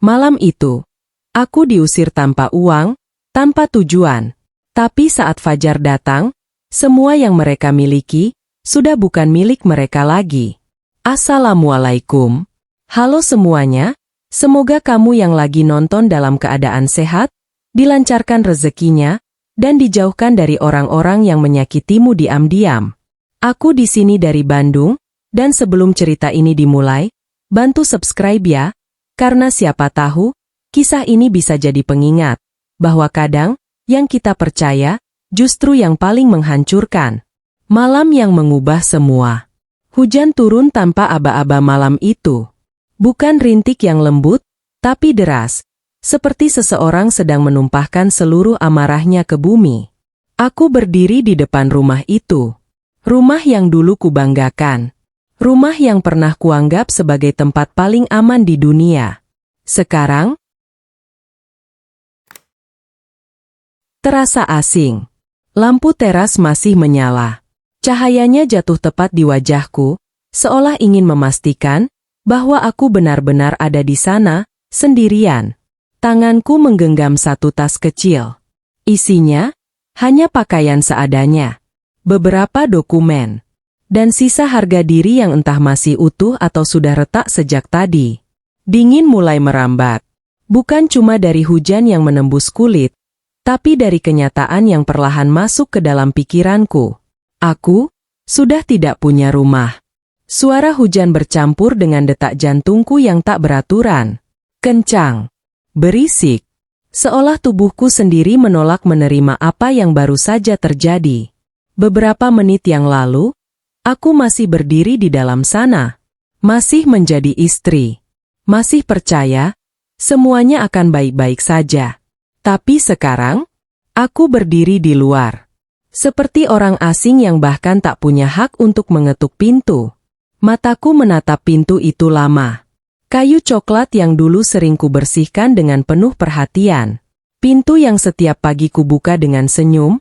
Malam itu, aku diusir tanpa uang, tanpa tujuan. Tapi saat fajar datang, semua yang mereka miliki sudah bukan milik mereka lagi. Assalamualaikum. Halo semuanya, semoga kamu yang lagi nonton dalam keadaan sehat, dilancarkan rezekinya, dan dijauhkan dari orang-orang yang menyakitimu diam-diam. Aku di sini dari Bandung, dan sebelum cerita ini dimulai, bantu subscribe ya, karena siapa tahu, kisah ini bisa jadi pengingat, bahwa kadang, yang kita percaya, justru yang paling menghancurkan. Malam yang mengubah semua. Hujan turun tanpa aba-aba malam itu. Bukan rintik yang lembut, tapi deras, seperti seseorang sedang menumpahkan seluruh amarahnya ke bumi. Aku berdiri di depan rumah itu. Rumah yang dulu kubanggakan. Rumah yang pernah kuanggap sebagai tempat paling aman di dunia. Sekarang, terasa asing. Lampu teras masih menyala. Cahayanya jatuh tepat di wajahku, seolah ingin memastikan bahwa aku benar-benar ada di sana, sendirian. Tanganku menggenggam satu tas kecil. Isinya, hanya pakaian seadanya. Beberapa dokumen. Dan sisa harga diri yang entah masih utuh atau sudah retak sejak tadi. Dingin mulai merambat. Bukan cuma dari hujan yang menembus kulit, tapi dari kenyataan yang perlahan masuk ke dalam pikiranku. Aku sudah tidak punya rumah. Suara hujan bercampur dengan detak jantungku yang tak beraturan. Kencang. Berisik. Seolah tubuhku sendiri menolak menerima apa yang baru saja terjadi. Beberapa menit yang lalu, aku masih berdiri di dalam sana. Masih menjadi istri. Masih percaya, semuanya akan baik-baik saja. Tapi sekarang, aku berdiri di luar. Seperti orang asing yang bahkan tak punya hak untuk mengetuk pintu. Mataku menatap pintu itu lama. Kayu coklat yang dulu sering kubersihkan dengan penuh perhatian. Pintu yang setiap pagi kubuka dengan senyum,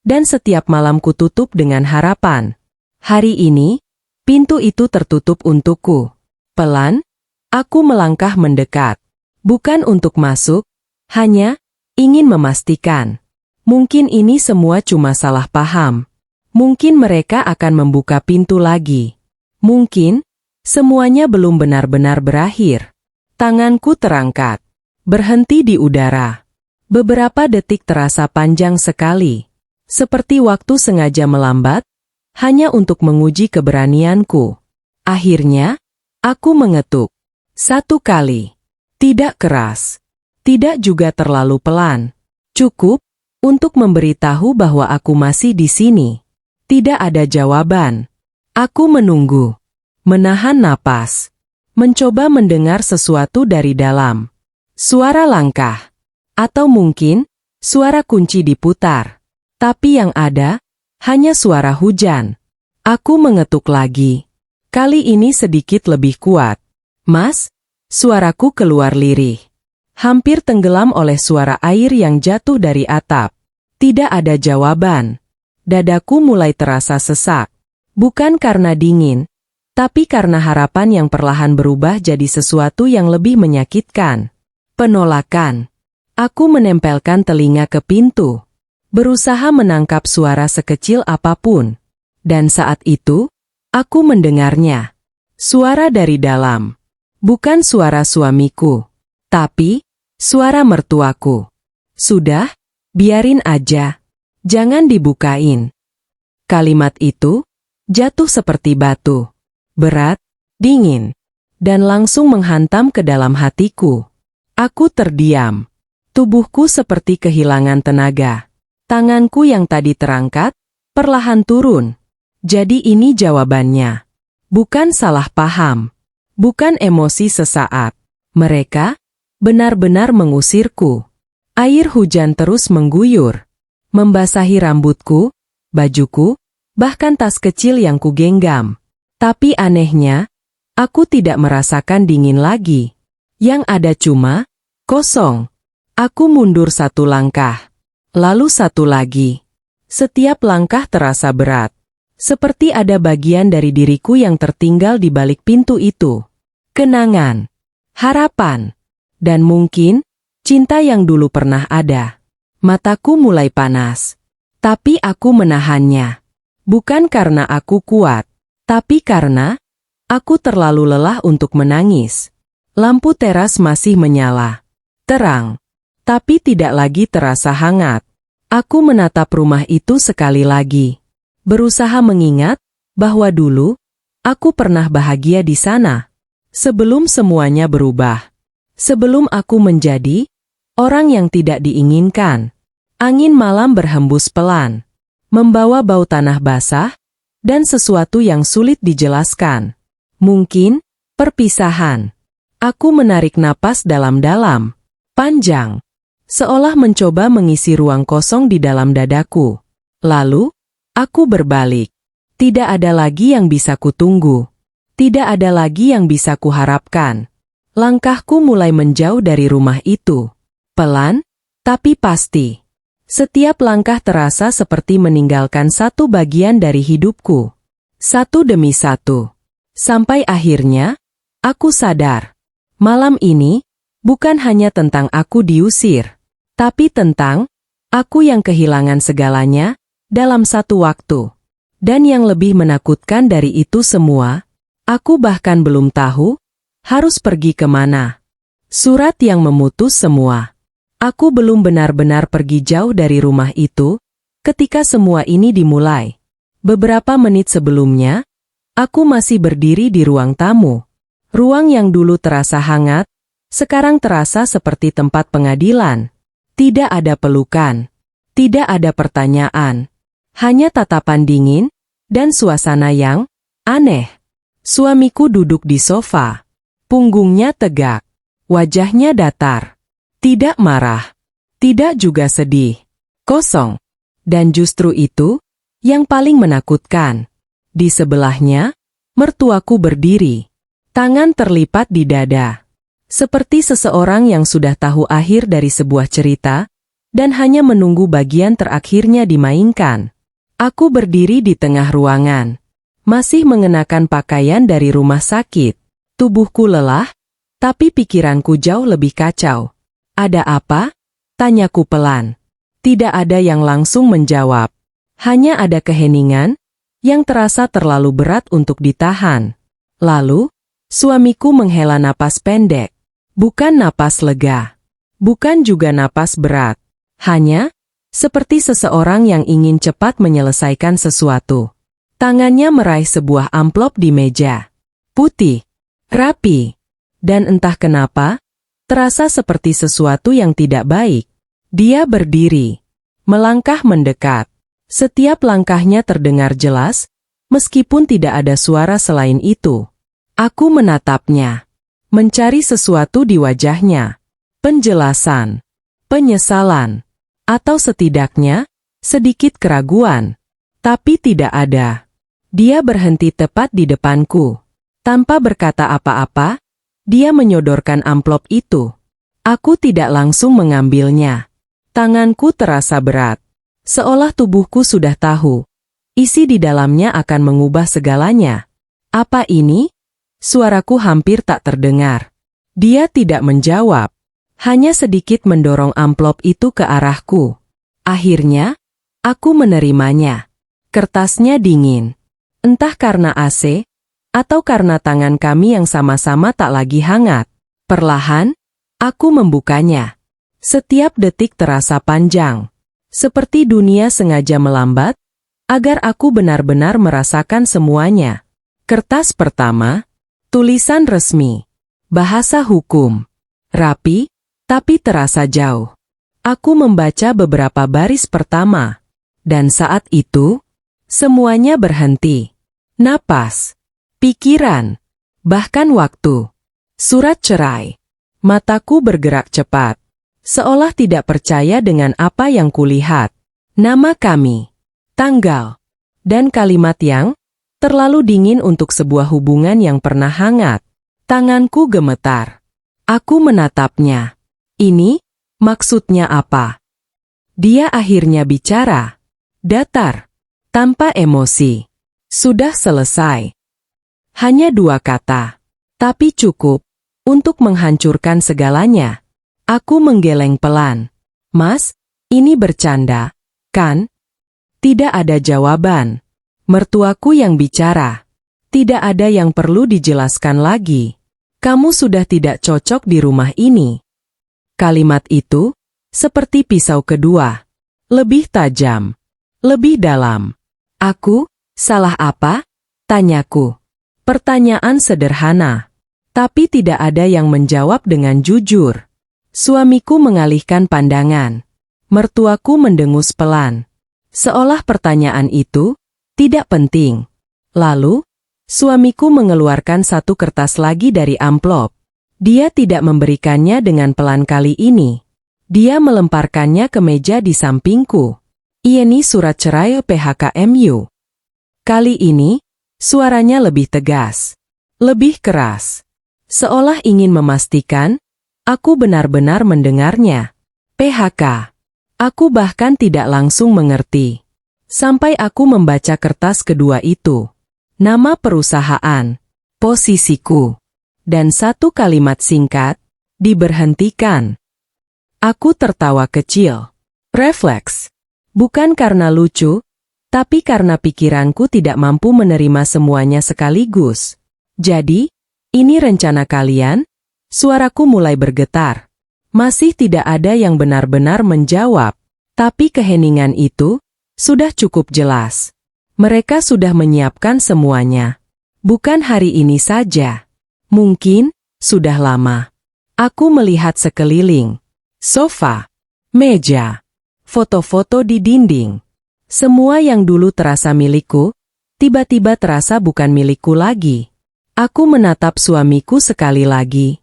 dan setiap malam kututup dengan harapan. Hari ini, pintu itu tertutup untukku. Pelan, aku melangkah mendekat. Bukan untuk masuk, hanya ingin memastikan. Mungkin ini semua cuma salah paham. Mungkin mereka akan membuka pintu lagi. Mungkin semuanya belum benar-benar berakhir. Tanganku terangkat, berhenti di udara. Beberapa detik terasa panjang sekali, seperti waktu sengaja melambat, hanya untuk menguji keberanianku. Akhirnya, aku mengetuk. 1 kali. Tidak keras. Tidak juga terlalu pelan. Cukup untuk memberitahu bahwa aku masih di sini. Tidak ada jawaban. Aku menunggu. Menahan napas. Mencoba mendengar sesuatu dari dalam. Suara langkah. Atau mungkin, suara kunci diputar. Tapi yang ada, hanya suara hujan. Aku mengetuk lagi. Kali ini sedikit lebih kuat. Mas, suaraku keluar lirih. Hampir tenggelam oleh suara air yang jatuh dari atap. Tidak ada jawaban. Dadaku mulai terasa sesak. Bukan karena dingin, tapi karena harapan yang perlahan berubah jadi sesuatu yang lebih menyakitkan. Penolakan. Aku menempelkan telinga ke pintu. Berusaha menangkap suara sekecil apapun. Dan saat itu, aku mendengarnya. Suara dari dalam. Bukan suara suamiku, tapi suara mertuaku. Sudah, biarin aja. Jangan dibukain. Kalimat itu jatuh seperti batu. Berat, dingin, dan langsung menghantam ke dalam hatiku. Aku terdiam. Tubuhku seperti kehilangan tenaga. Tanganku yang tadi terangkat, perlahan turun. Jadi ini jawabannya. Bukan salah paham. Bukan emosi sesaat. Mereka benar-benar mengusirku. Air hujan terus mengguyur, membasahi rambutku, bajuku, bahkan tas kecil yang kugenggam. Tapi anehnya, aku tidak merasakan dingin lagi. Yang ada cuma kosong. Aku mundur 1 langkah, lalu 1 lagi. Setiap langkah terasa berat, seperti ada bagian dari diriku yang tertinggal di balik pintu itu. Kenangan, harapan, Dan mungkin, cinta yang dulu pernah ada. Mataku mulai panas. Tapi aku menahannya. Bukan karena aku kuat, tapi karena aku terlalu lelah untuk menangis. Lampu teras masih menyala. Terang. Tapi tidak lagi terasa hangat. Aku menatap rumah itu sekali lagi. Berusaha mengingat bahwa dulu aku pernah bahagia di sana. Sebelum semuanya berubah. Sebelum aku menjadi orang yang tidak diinginkan. Angin malam berhembus pelan. Membawa bau tanah basah dan sesuatu yang sulit dijelaskan. Mungkin perpisahan. Aku menarik napas dalam-dalam. Panjang. Seolah mencoba mengisi ruang kosong di dalam dadaku. Lalu, aku berbalik. Tidak ada lagi yang bisa kutunggu. Tidak ada lagi yang bisa kuharapkan. Langkahku mulai menjauh dari rumah itu. Pelan, tapi pasti. Setiap langkah terasa seperti meninggalkan satu bagian dari hidupku. Satu demi satu. Sampai akhirnya, aku sadar. Malam ini, bukan hanya tentang aku diusir. Tapi tentang aku yang kehilangan segalanya dalam satu waktu. Dan yang lebih menakutkan dari itu semua, aku bahkan belum tahu harus pergi kemana. Surat yang memutus semua. Aku belum benar-benar pergi jauh dari rumah itu ketika semua ini dimulai. Beberapa menit sebelumnya, aku masih berdiri di ruang tamu. Ruang yang dulu terasa hangat, sekarang terasa seperti tempat pengadilan. Tidak ada pelukan. Tidak ada pertanyaan. Hanya tatapan dingin dan suasana yang aneh. Suamiku duduk di sofa. Punggungnya tegak. Wajahnya datar. Tidak marah. Tidak juga sedih. Kosong. Dan justru itu yang paling menakutkan. Di sebelahnya, mertuaku berdiri. Tangan terlipat di dada. Seperti seseorang yang sudah tahu akhir dari sebuah cerita, dan hanya menunggu bagian terakhirnya dimainkan. Aku berdiri di tengah ruangan. Masih mengenakan pakaian dari rumah sakit. Tubuhku lelah, tapi pikiranku jauh lebih kacau. Ada apa? Tanyaku pelan. Tidak ada yang langsung menjawab. Hanya ada keheningan yang terasa terlalu berat untuk ditahan. Lalu, suamiku menghela napas pendek. Bukan napas lega. Bukan juga napas berat. Hanya seperti seseorang yang ingin cepat menyelesaikan sesuatu. Tangannya meraih sebuah amplop di meja. Putih, rapi, dan entah kenapa, terasa seperti sesuatu yang tidak baik. Dia berdiri, melangkah mendekat. Setiap langkahnya terdengar jelas, meskipun tidak ada suara selain itu. Aku menatapnya, mencari sesuatu di wajahnya. Penjelasan, penyesalan, atau setidaknya, sedikit keraguan. Tapi tidak ada. Dia berhenti tepat di depanku. Tanpa berkata apa-apa, dia menyodorkan amplop itu. Aku tidak langsung mengambilnya. Tanganku terasa berat. Seolah tubuhku sudah tahu. Isi di dalamnya akan mengubah segalanya. Apa ini? Suaraku hampir tak terdengar. Dia tidak menjawab. Hanya sedikit mendorong amplop itu ke arahku. Akhirnya, aku menerimanya. Kertasnya dingin. Entah karena AC, atau karena tangan kami yang sama-sama tak lagi hangat. Perlahan, aku membukanya. Setiap detik terasa panjang. Seperti dunia sengaja melambat, agar aku benar-benar merasakan semuanya. Kertas pertama, tulisan resmi. Bahasa hukum. Rapi, tapi terasa jauh. Aku membaca beberapa baris pertama. Dan saat itu, semuanya berhenti. Napas, pikiran, bahkan waktu. Surat cerai. Mataku bergerak cepat. Seolah tidak percaya dengan apa yang kulihat. Nama kami, tanggal, dan kalimat yang terlalu dingin untuk sebuah hubungan yang pernah hangat. Tanganku gemetar. Aku menatapnya. Ini, maksudnya apa? Dia akhirnya bicara. Datar, tanpa emosi. Sudah selesai. Hanya 2 kata. Tapi cukup untuk menghancurkan segalanya. Aku menggeleng pelan. Mas, ini bercanda, kan? Tidak ada jawaban. Mertuaku yang bicara. Tidak ada yang perlu dijelaskan lagi. Kamu sudah tidak cocok di rumah ini. Kalimat itu seperti pisau kedua. Lebih tajam. Lebih dalam. Aku, salah apa? Tanyaku. Pertanyaan sederhana. Tapi tidak ada yang menjawab dengan jujur. Suamiku mengalihkan pandangan. Mertuaku mendengus pelan. Seolah pertanyaan itu tidak penting. Lalu, suamiku mengeluarkan satu kertas lagi dari amplop. Dia tidak memberikannya dengan pelan kali ini. Dia melemparkannya ke meja di sampingku. Ini surat cerai PHKMU. Kali ini, suaranya lebih tegas. Lebih keras. Seolah ingin memastikan, aku benar-benar mendengarnya. PHK. Aku bahkan tidak langsung mengerti. Sampai aku membaca kertas kedua itu. Nama perusahaan, posisiku, dan satu kalimat singkat, diberhentikan. Aku tertawa kecil. Refleks. Bukan karena lucu, tapi karena pikiranku tidak mampu menerima semuanya sekaligus. Jadi, ini rencana kalian? Suaraku mulai bergetar. Masih tidak ada yang benar-benar menjawab. Tapi keheningan itu sudah cukup jelas. Mereka sudah menyiapkan semuanya. Bukan hari ini saja. Mungkin sudah lama. Aku melihat sekeliling. Sofa, meja, foto-foto di dinding. Semua yang dulu terasa milikku, tiba-tiba terasa bukan milikku lagi. Aku menatap suamiku sekali lagi.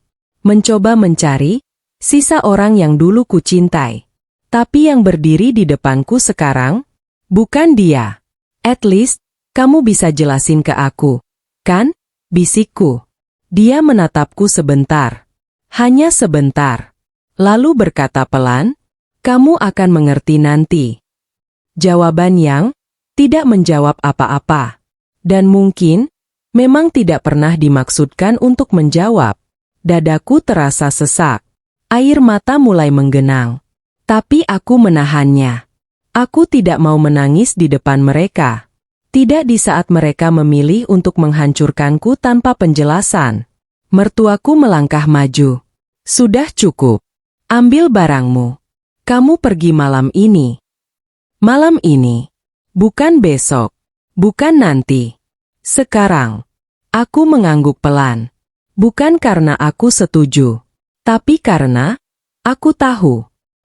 Mencoba mencari sisa orang yang dulu kucintai. Tapi yang berdiri di depanku sekarang, bukan dia. At least, kamu bisa jelasin ke aku, kan? Bisikku. Dia menatapku sebentar. Hanya sebentar. Lalu berkata pelan, kamu akan mengerti nanti. Jawaban yang tidak menjawab apa-apa. Dan mungkin, memang tidak pernah dimaksudkan untuk menjawab. Dadaku terasa sesak. Air mata mulai menggenang. Tapi aku menahannya. Aku tidak mau menangis di depan mereka. Tidak di saat mereka memilih untuk menghancurkanku tanpa penjelasan. Mertuaku melangkah maju. Sudah cukup. Ambil barangmu. Kamu pergi malam ini. Malam ini. Bukan besok. Bukan nanti. Sekarang. Aku mengangguk pelan. Bukan karena aku setuju. Tapi karena aku tahu.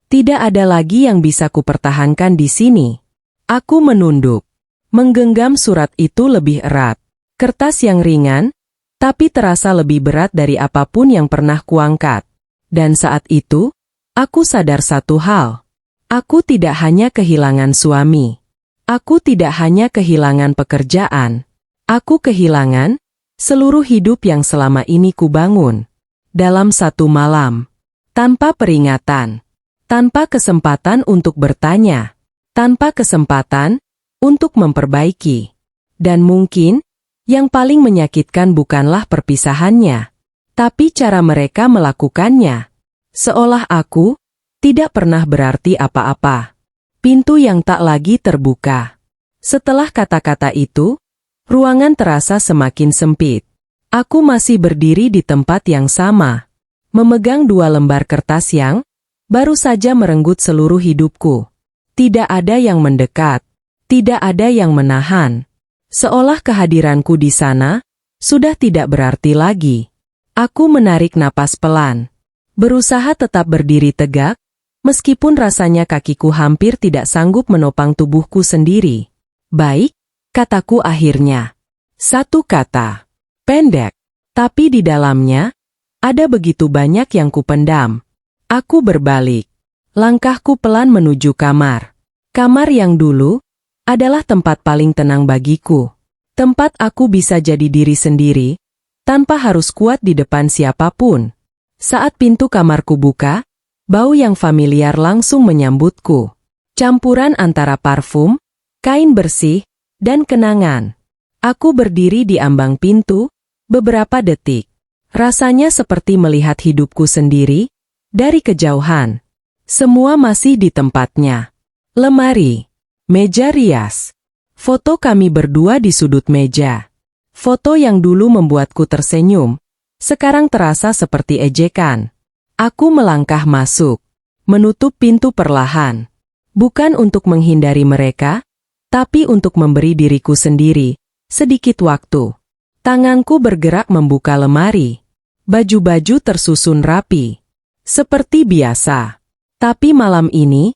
Tidak ada lagi yang bisa kupertahankan di sini. Aku menunduk. Menggenggam surat itu lebih erat. Kertas yang ringan, tapi terasa lebih berat dari apapun yang pernah kuangkat. Dan saat itu, aku sadar satu hal. Aku tidak hanya kehilangan suami. Aku tidak hanya kehilangan pekerjaan. Aku kehilangan seluruh hidup yang selama ini kubangun. Dalam satu malam. Tanpa peringatan. Tanpa kesempatan untuk bertanya. Tanpa kesempatan untuk memperbaiki. Dan mungkin, yang paling menyakitkan bukanlah perpisahannya. Tapi cara mereka melakukannya. Seolah aku tidak pernah berarti apa-apa. Pintu yang tak lagi terbuka. Setelah kata-kata itu, ruangan terasa semakin sempit. Aku masih berdiri di tempat yang sama. Memegang dua lembar kertas yang baru saja merenggut seluruh hidupku. Tidak ada yang mendekat. Tidak ada yang menahan. Seolah kehadiranku di sana sudah tidak berarti lagi. Aku menarik napas pelan. Berusaha tetap berdiri tegak, meskipun rasanya kakiku hampir tidak sanggup menopang tubuhku sendiri. Baik, kataku akhirnya. Satu kata. Pendek. Tapi di dalamnya, ada begitu banyak yang kupendam. Aku berbalik. Langkahku pelan menuju kamar. Kamar yang dulu adalah tempat paling tenang bagiku. Tempat aku bisa jadi diri sendiri, tanpa harus kuat di depan siapapun. Saat pintu kamarku buka, bau yang familiar langsung menyambutku. Campuran antara parfum, kain bersih, dan kenangan. Aku berdiri di ambang pintu, beberapa detik. Rasanya seperti melihat hidupku sendiri, Dari kejauhan, semua masih di tempatnya. Lemari, meja rias, foto kami berdua di sudut meja. Foto yang dulu membuatku tersenyum, sekarang terasa seperti ejekan. Aku melangkah masuk, menutup pintu perlahan. Bukan untuk menghindari mereka, tapi untuk memberi diriku sendiri sedikit waktu. Tanganku bergerak membuka lemari. Baju-baju tersusun rapi, seperti biasa. Tapi malam ini,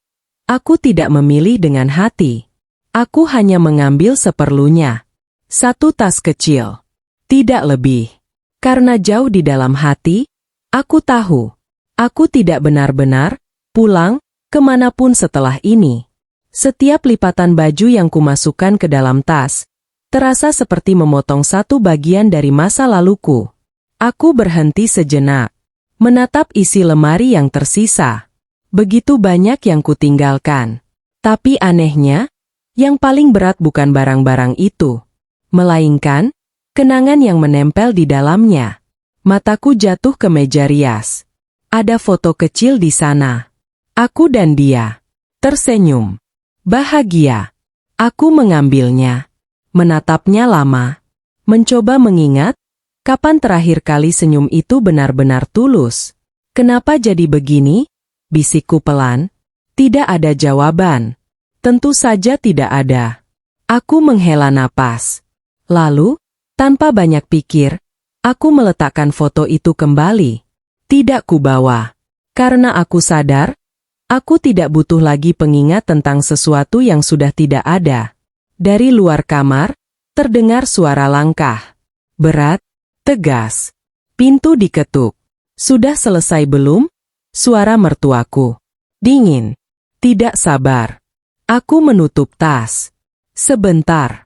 aku tidak memilih dengan hati. Aku hanya mengambil seperlunya. Satu tas kecil, tidak lebih. Karena jauh di dalam hati, aku tahu, aku tidak benar-benar pulang kemanapun setelah ini. Setiap lipatan baju yang kumasukkan ke dalam tas, terasa seperti memotong satu bagian dari masa laluku. Aku berhenti sejenak, menatap isi lemari yang tersisa. Begitu banyak yang kutinggalkan. Tapi anehnya, yang paling berat bukan barang-barang itu, melainkan kenangan yang menempel di dalamnya. Mataku jatuh ke meja rias. Ada foto kecil di sana. Aku dan dia tersenyum, bahagia. Aku mengambilnya, menatapnya lama, mencoba mengingat kapan terakhir kali senyum itu benar-benar tulus. Kenapa jadi begini? Bisikku pelan. Tidak ada jawaban. Tentu saja tidak ada. Aku menghela napas. Lalu, tanpa banyak pikir, aku meletakkan foto itu kembali. Tidak kubawa. Karena aku sadar, aku tidak butuh lagi pengingat tentang sesuatu yang sudah tidak ada. Dari luar kamar, terdengar suara langkah. Berat, tegas. Pintu diketuk. Sudah selesai belum? Suara mertuaku. Dingin. Tidak sabar. Aku menutup tas. Sebentar.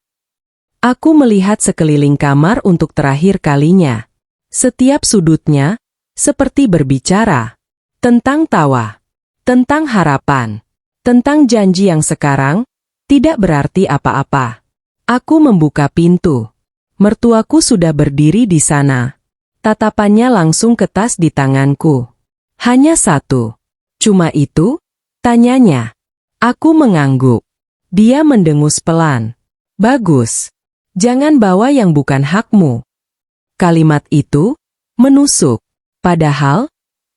Aku melihat sekeliling kamar untuk terakhir kalinya. Setiap sudutnya, seperti berbicara. Tentang tawa. Tentang harapan. Tentang janji yang sekarang tidak berarti apa-apa. Aku membuka pintu. Mertuaku sudah berdiri di sana. Tatapannya langsung ke tas di tanganku. Hanya satu. Cuma itu? Tanyanya. Aku mengangguk. Dia mendengus pelan. Bagus. Jangan bawa yang bukan hakmu. Kalimat itu menusuk. Padahal,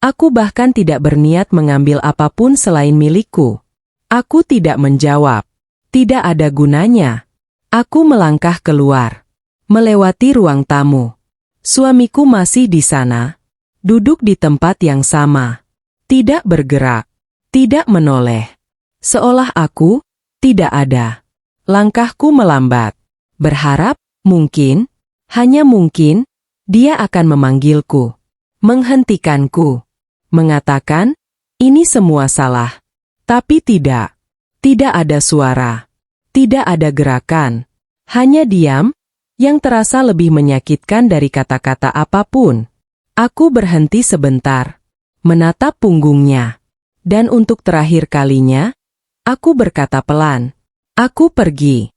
aku bahkan tidak berniat mengambil apapun selain milikku. Aku tidak menjawab. Tidak ada gunanya. Aku melangkah keluar. Melewati ruang tamu. Suamiku masih di sana. Duduk di tempat yang sama. Tidak bergerak. Tidak menoleh. Seolah aku tidak ada. Langkahku melambat. Berharap, mungkin, hanya mungkin, dia akan memanggilku. Menghentikanku. Mengatakan, ini semua salah. Tapi tidak. Tidak ada suara. Tidak ada gerakan. Hanya diam, yang terasa lebih menyakitkan dari kata-kata apapun. Aku berhenti sebentar. Menatap punggungnya. Dan untuk terakhir kalinya, aku berkata pelan. Aku pergi.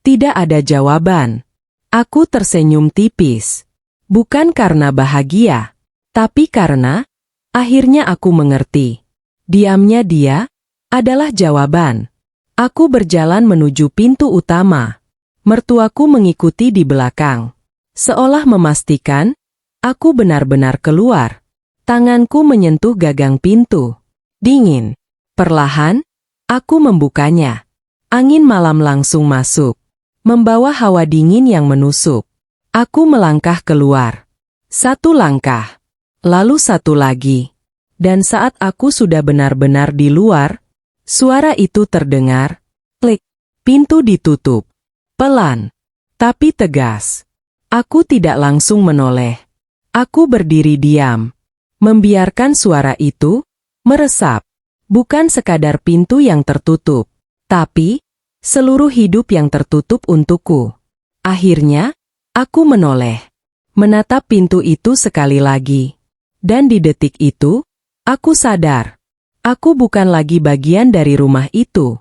Tidak ada jawaban. Aku tersenyum tipis. Bukan karena bahagia. Tapi karena, akhirnya aku mengerti. Diamnya dia adalah jawaban. Aku berjalan menuju pintu utama. Mertuaku mengikuti di belakang. Seolah memastikan, aku benar-benar keluar. Tanganku menyentuh gagang pintu. Dingin. Perlahan, aku membukanya. Angin malam langsung masuk. Membawa hawa dingin yang menusuk. Aku melangkah keluar. Satu langkah. Lalu satu lagi. Dan saat aku sudah benar-benar di luar, suara itu terdengar. Klik. Pintu ditutup. Pelan. Tapi tegas. Aku tidak langsung menoleh. Aku berdiri diam. Membiarkan suara itu meresap. Bukan sekadar pintu yang tertutup. Tapi, seluruh hidup yang tertutup untukku. Akhirnya, aku menoleh. Menatap pintu itu sekali lagi. Dan di detik itu, aku sadar. Aku bukan lagi bagian dari rumah itu.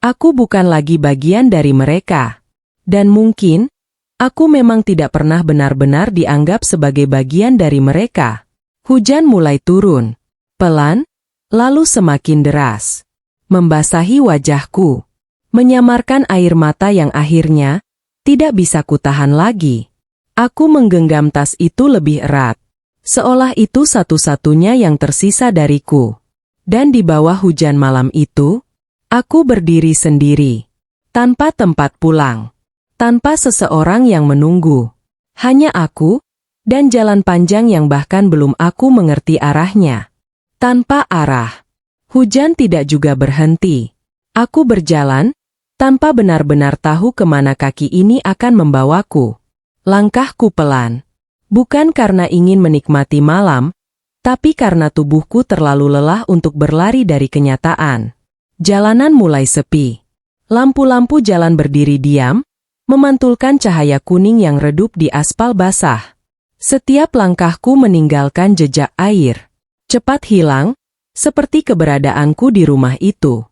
Aku bukan lagi bagian dari mereka. Dan mungkin, aku memang tidak pernah benar-benar dianggap sebagai bagian dari mereka. Hujan mulai turun. Pelan, lalu semakin deras. Membasahi wajahku. Menyamarkan air mata yang akhirnya tidak bisa kutahan lagi. Aku menggenggam tas itu lebih erat. Seolah itu satu-satunya yang tersisa dariku. Dan di bawah hujan malam itu, aku berdiri sendiri. Tanpa tempat pulang. Tanpa seseorang yang menunggu. Hanya aku, dan jalan panjang yang bahkan belum aku mengerti arahnya. Tanpa arah. Hujan tidak juga berhenti. Aku berjalan, tanpa benar-benar tahu kemana kaki ini akan membawaku. Langkahku pelan. Bukan karena ingin menikmati malam, tapi karena tubuhku terlalu lelah untuk berlari dari kenyataan. Jalanan mulai sepi. Lampu-lampu jalan berdiri diam, memantulkan cahaya kuning yang redup di aspal basah. Setiap langkahku meninggalkan jejak air. Cepat hilang, seperti keberadaanku di rumah itu.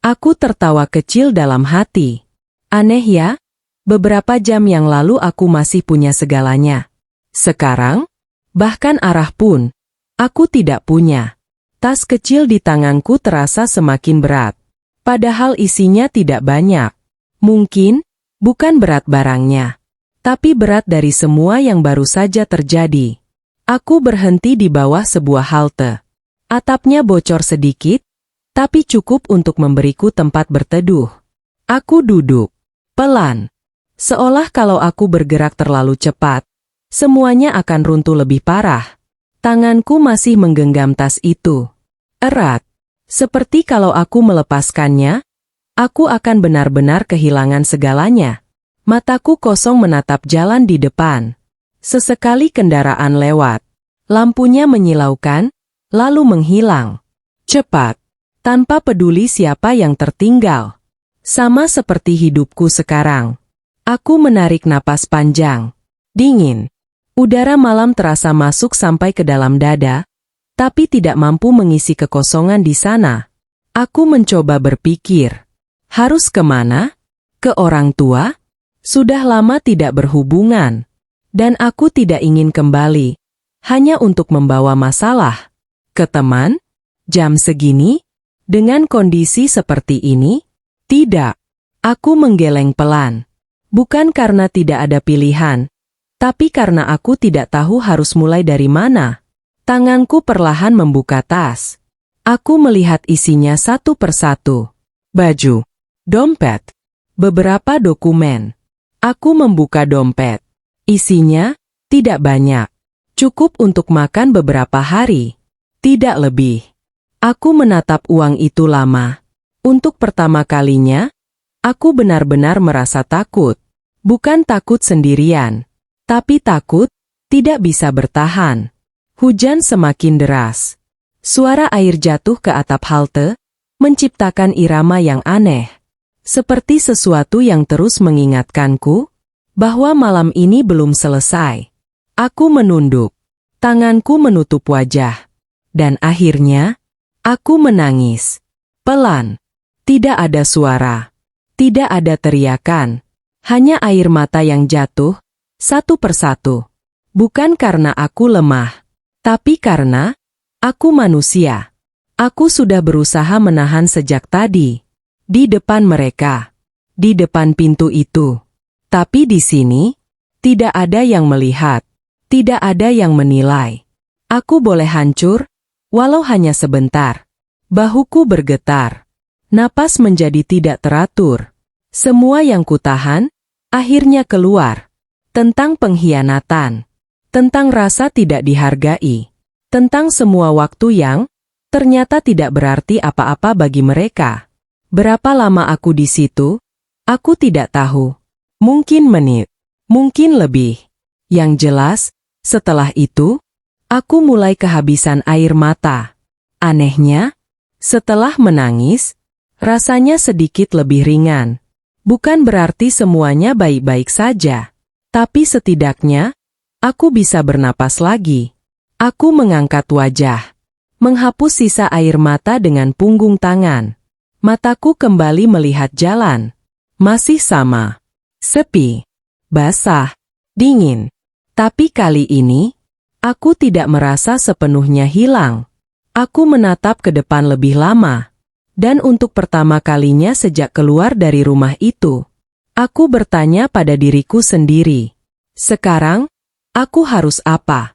Aku tertawa kecil dalam hati. Aneh ya, beberapa jam yang lalu aku masih punya segalanya. Sekarang, bahkan arah pun, aku tidak punya. Tas kecil di tanganku terasa semakin berat. Padahal isinya tidak banyak. Mungkin, bukan berat barangnya. Tapi berat dari semua yang baru saja terjadi. Aku berhenti di bawah sebuah halte. Atapnya bocor sedikit, tapi cukup untuk memberiku tempat berteduh. Aku duduk. Pelan. Seolah kalau aku bergerak terlalu cepat, semuanya akan runtuh lebih parah. Tanganku masih menggenggam tas itu. Erat. Seperti kalau aku melepaskannya, aku akan benar-benar kehilangan segalanya. Mataku kosong menatap jalan di depan. Sesekali kendaraan lewat. Lampunya menyilaukan, lalu menghilang. Cepat. Tanpa peduli siapa yang tertinggal. Sama seperti hidupku sekarang. Aku menarik napas panjang. Dingin. Udara malam terasa masuk sampai ke dalam dada, tapi tidak mampu mengisi kekosongan di sana. Aku mencoba berpikir. Harus kemana? Ke orang tua? Sudah lama tidak berhubungan. Dan aku tidak ingin kembali. Hanya untuk membawa masalah. Ke teman? Jam segini? Dengan kondisi seperti ini? Tidak. Aku menggeleng pelan. Bukan karena tidak ada pilihan, tapi karena aku tidak tahu harus mulai dari mana. Tanganku perlahan membuka tas. Aku melihat isinya satu persatu. Baju, dompet, beberapa dokumen. Aku membuka dompet. Isinya tidak banyak. Cukup untuk makan beberapa hari. Tidak lebih. Aku menatap uang itu lama. Untuk pertama kalinya, aku benar-benar merasa takut. Bukan takut sendirian, tapi takut tidak bisa bertahan. Hujan semakin deras. Suara air jatuh ke atap halte, menciptakan irama yang aneh. Seperti sesuatu yang terus mengingatkanku, bahwa malam ini belum selesai. Aku menunduk. Tanganku menutup wajah. Dan akhirnya, aku menangis. Pelan. Tidak ada suara. Tidak ada teriakan. Hanya air mata yang jatuh, satu persatu. Bukan karena aku lemah, tapi karena aku manusia. Aku sudah berusaha menahan sejak tadi. Di depan mereka. Di depan pintu itu. Tapi di sini, tidak ada yang melihat. Tidak ada yang menilai. Aku boleh hancur, walau hanya sebentar. Bahuku bergetar. Napas menjadi tidak teratur. Semua yang kutahan, akhirnya keluar. Tentang pengkhianatan. Tentang rasa tidak dihargai. Tentang semua waktu yang ternyata tidak berarti apa-apa bagi mereka. Berapa lama aku di situ? Aku tidak tahu. Mungkin menit. Mungkin lebih. Yang jelas, setelah itu, aku mulai kehabisan air mata. Anehnya, setelah menangis, rasanya sedikit lebih ringan. Bukan berarti semuanya baik-baik saja. Tapi setidaknya, aku bisa bernapas lagi. Aku mengangkat wajah. Menghapus sisa air mata dengan punggung tangan. Mataku kembali melihat jalan. Masih sama. Sepi. Basah. Dingin. Tapi kali ini, aku tidak merasa sepenuhnya hilang. Aku menatap ke depan lebih lama. Dan untuk pertama kalinya sejak keluar dari rumah itu, aku bertanya pada diriku sendiri. Sekarang, aku harus apa?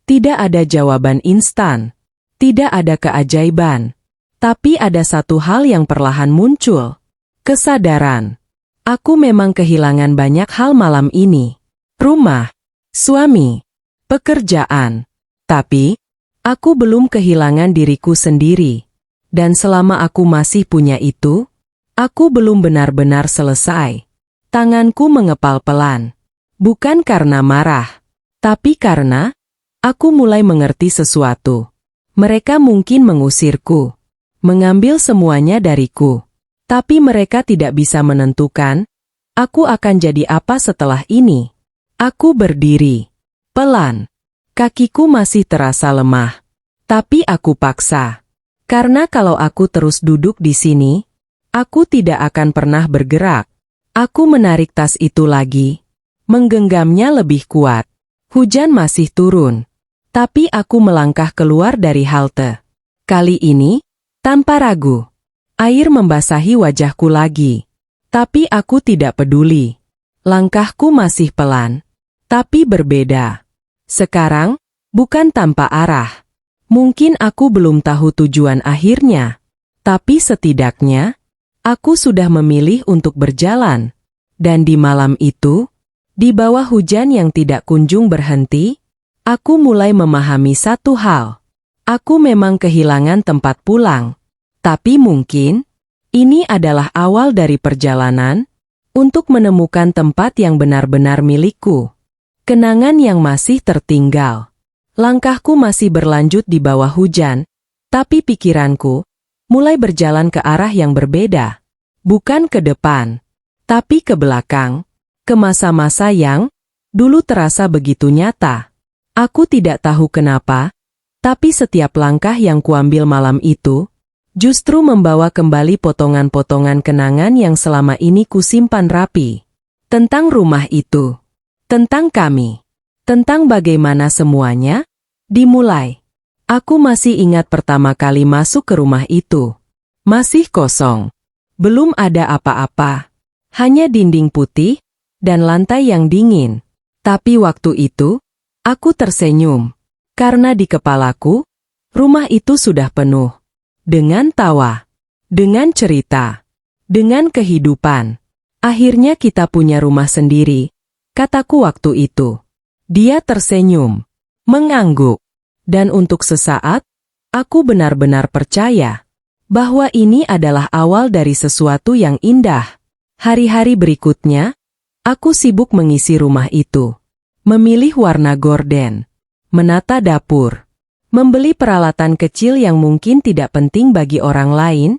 Tidak ada jawaban instan. Tidak ada keajaiban. Tapi ada satu hal yang perlahan muncul. Kesadaran. Aku memang kehilangan banyak hal malam ini. Rumah, suami, pekerjaan. Tapi, aku belum kehilangan diriku sendiri. Dan selama aku masih punya itu, aku belum benar-benar selesai. Tanganku mengepal pelan. Bukan karena marah, tapi karena aku mulai mengerti sesuatu. Mereka mungkin mengusirku, mengambil semuanya dariku. Tapi mereka tidak bisa menentukan, aku akan jadi apa setelah ini. Aku berdiri. Pelan. Kakiku masih terasa lemah. Tapi aku paksa. Karena kalau aku terus duduk di sini, aku tidak akan pernah bergerak. Aku menarik tas itu lagi. Menggenggamnya lebih kuat. Hujan masih turun. Tapi aku melangkah keluar dari halte. Kali ini, tanpa ragu. Air membasahi wajahku lagi. Tapi aku tidak peduli. Langkahku masih pelan. Tapi berbeda. Sekarang, bukan tanpa arah. Mungkin aku belum tahu tujuan akhirnya, tapi setidaknya, aku sudah memilih untuk berjalan. Dan di malam itu, di bawah hujan yang tidak kunjung berhenti, aku mulai memahami satu hal. Aku memang kehilangan tempat pulang, tapi mungkin, ini adalah awal dari perjalanan, untuk menemukan tempat yang benar-benar milikku. Kenangan yang masih tertinggal. Langkahku masih berlanjut di bawah hujan, tapi pikiranku mulai berjalan ke arah yang berbeda. Bukan ke depan, tapi ke belakang, ke masa-masa yang dulu terasa begitu nyata. Aku tidak tahu kenapa, tapi setiap langkah yang kuambil malam itu, justru membawa kembali potongan-potongan kenangan yang selama ini kusimpan rapi. Tentang rumah itu, tentang kami, tentang bagaimana semuanya dimulai. Aku masih ingat pertama kali masuk ke rumah itu. Masih kosong. Belum ada apa-apa. Hanya dinding putih dan lantai yang dingin. Tapi waktu itu, aku tersenyum. Karena di kepalaku, rumah itu sudah penuh. Dengan tawa. Dengan cerita. Dengan kehidupan. Akhirnya kita punya rumah sendiri, kataku waktu itu. Dia tersenyum. Mengangguk. Dan untuk sesaat, aku benar-benar percaya bahwa ini adalah awal dari sesuatu yang indah. Hari-hari berikutnya, aku sibuk mengisi rumah itu. Memilih warna gorden, menata dapur, membeli peralatan kecil yang mungkin tidak penting bagi orang lain,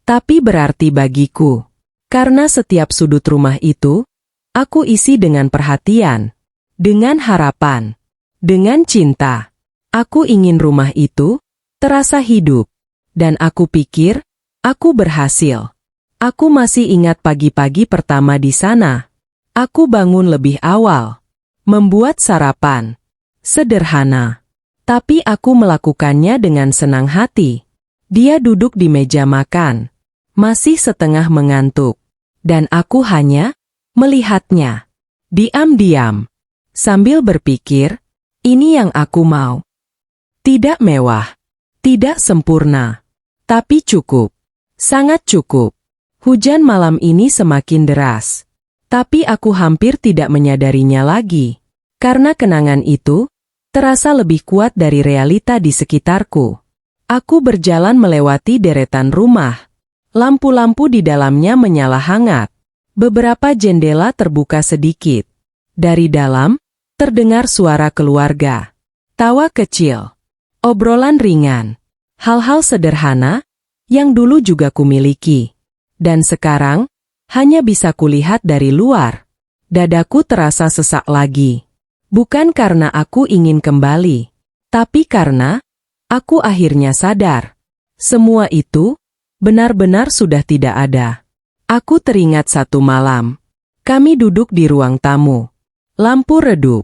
tapi berarti bagiku. Karena setiap sudut rumah itu, aku isi dengan perhatian, dengan harapan, dengan cinta. Aku ingin rumah itu terasa hidup. Dan aku pikir, aku berhasil. Aku masih ingat pagi-pagi pertama di sana. Aku bangun lebih awal. Membuat sarapan. Sederhana. Tapi aku melakukannya dengan senang hati. Dia duduk di meja makan. Masih setengah mengantuk. Dan aku hanya melihatnya. Diam-diam. Sambil berpikir, ini yang aku mau. Tidak mewah, tidak sempurna, tapi cukup, sangat cukup. Hujan malam ini semakin deras, tapi aku hampir tidak menyadarinya lagi, karena kenangan itu terasa lebih kuat dari realita di sekitarku. Aku berjalan melewati deretan rumah, lampu-lampu di dalamnya menyala hangat. Beberapa jendela terbuka sedikit. Dari dalam, terdengar suara keluarga, tawa kecil. Obrolan ringan, hal-hal sederhana yang dulu juga kumiliki. Dan sekarang, hanya bisa kulihat dari luar. Dadaku terasa sesak lagi. Bukan karena aku ingin kembali, tapi karena aku akhirnya sadar. Semua itu benar-benar sudah tidak ada. Aku teringat satu malam. Kami duduk di ruang tamu. Lampu redup.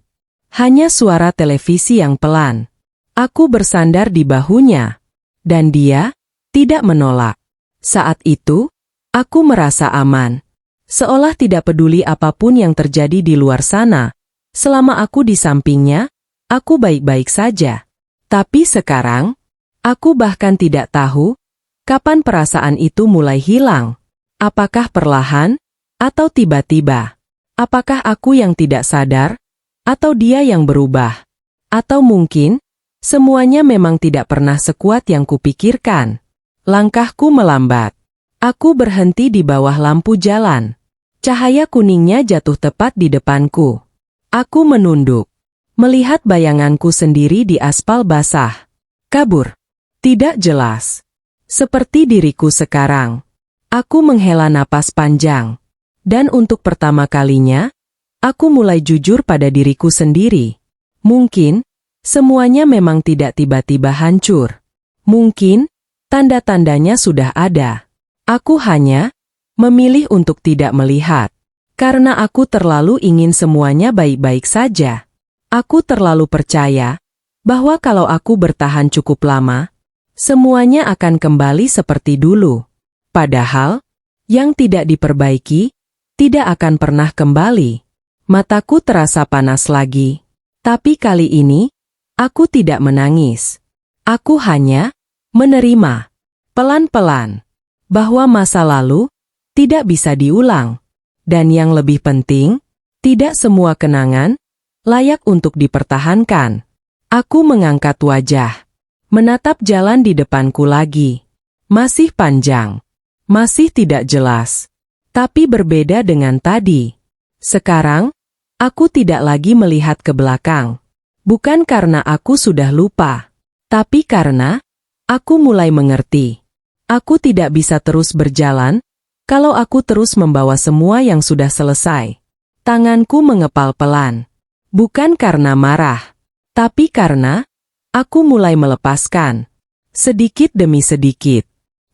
Hanya suara televisi yang pelan. Aku bersandar di bahunya, Dan dia tidak menolak. Saat itu, aku merasa aman. Seolah tidak peduli apapun yang terjadi di luar sana. Selama aku di sampingnya, aku baik-baik saja. Tapi sekarang, aku bahkan tidak tahu kapan perasaan itu mulai hilang. Apakah perlahan atau tiba-tiba? Apakah aku yang tidak sadar atau dia yang berubah? Atau mungkin semuanya memang tidak pernah sekuat yang kupikirkan. Langkahku melambat. Aku berhenti di bawah lampu jalan. Cahaya kuningnya jatuh tepat di depanku. Aku menunduk, melihat bayanganku sendiri di aspal basah. Kabur. Tidak jelas. Seperti diriku sekarang. Aku menghela napas panjang. Dan untuk pertama kalinya, aku mulai jujur pada diriku sendiri. Mungkin, semuanya memang tidak tiba-tiba hancur. Mungkin, tanda-tandanya sudah ada. Aku hanya memilih untuk tidak melihat. Karena aku terlalu ingin semuanya baik-baik saja. Aku terlalu percaya bahwa kalau aku bertahan cukup lama, semuanya akan kembali seperti dulu. Padahal, yang tidak diperbaiki tidak akan pernah kembali. Mataku terasa panas lagi. Tapi kali ini, aku tidak menangis. Aku hanya menerima, pelan-pelan, bahwa masa lalu tidak bisa diulang. Dan yang lebih penting, tidak semua kenangan layak untuk dipertahankan. Aku mengangkat wajah, menatap jalan di depanku lagi. Masih panjang, masih tidak jelas. Tapi berbeda dengan tadi. Sekarang, aku tidak lagi melihat ke belakang. Bukan karena aku sudah lupa, tapi karena aku mulai mengerti. Aku tidak bisa terus berjalan kalau aku terus membawa semua yang sudah selesai. Tanganku mengepal pelan. Bukan karena marah, tapi karena aku mulai melepaskan. Sedikit demi sedikit.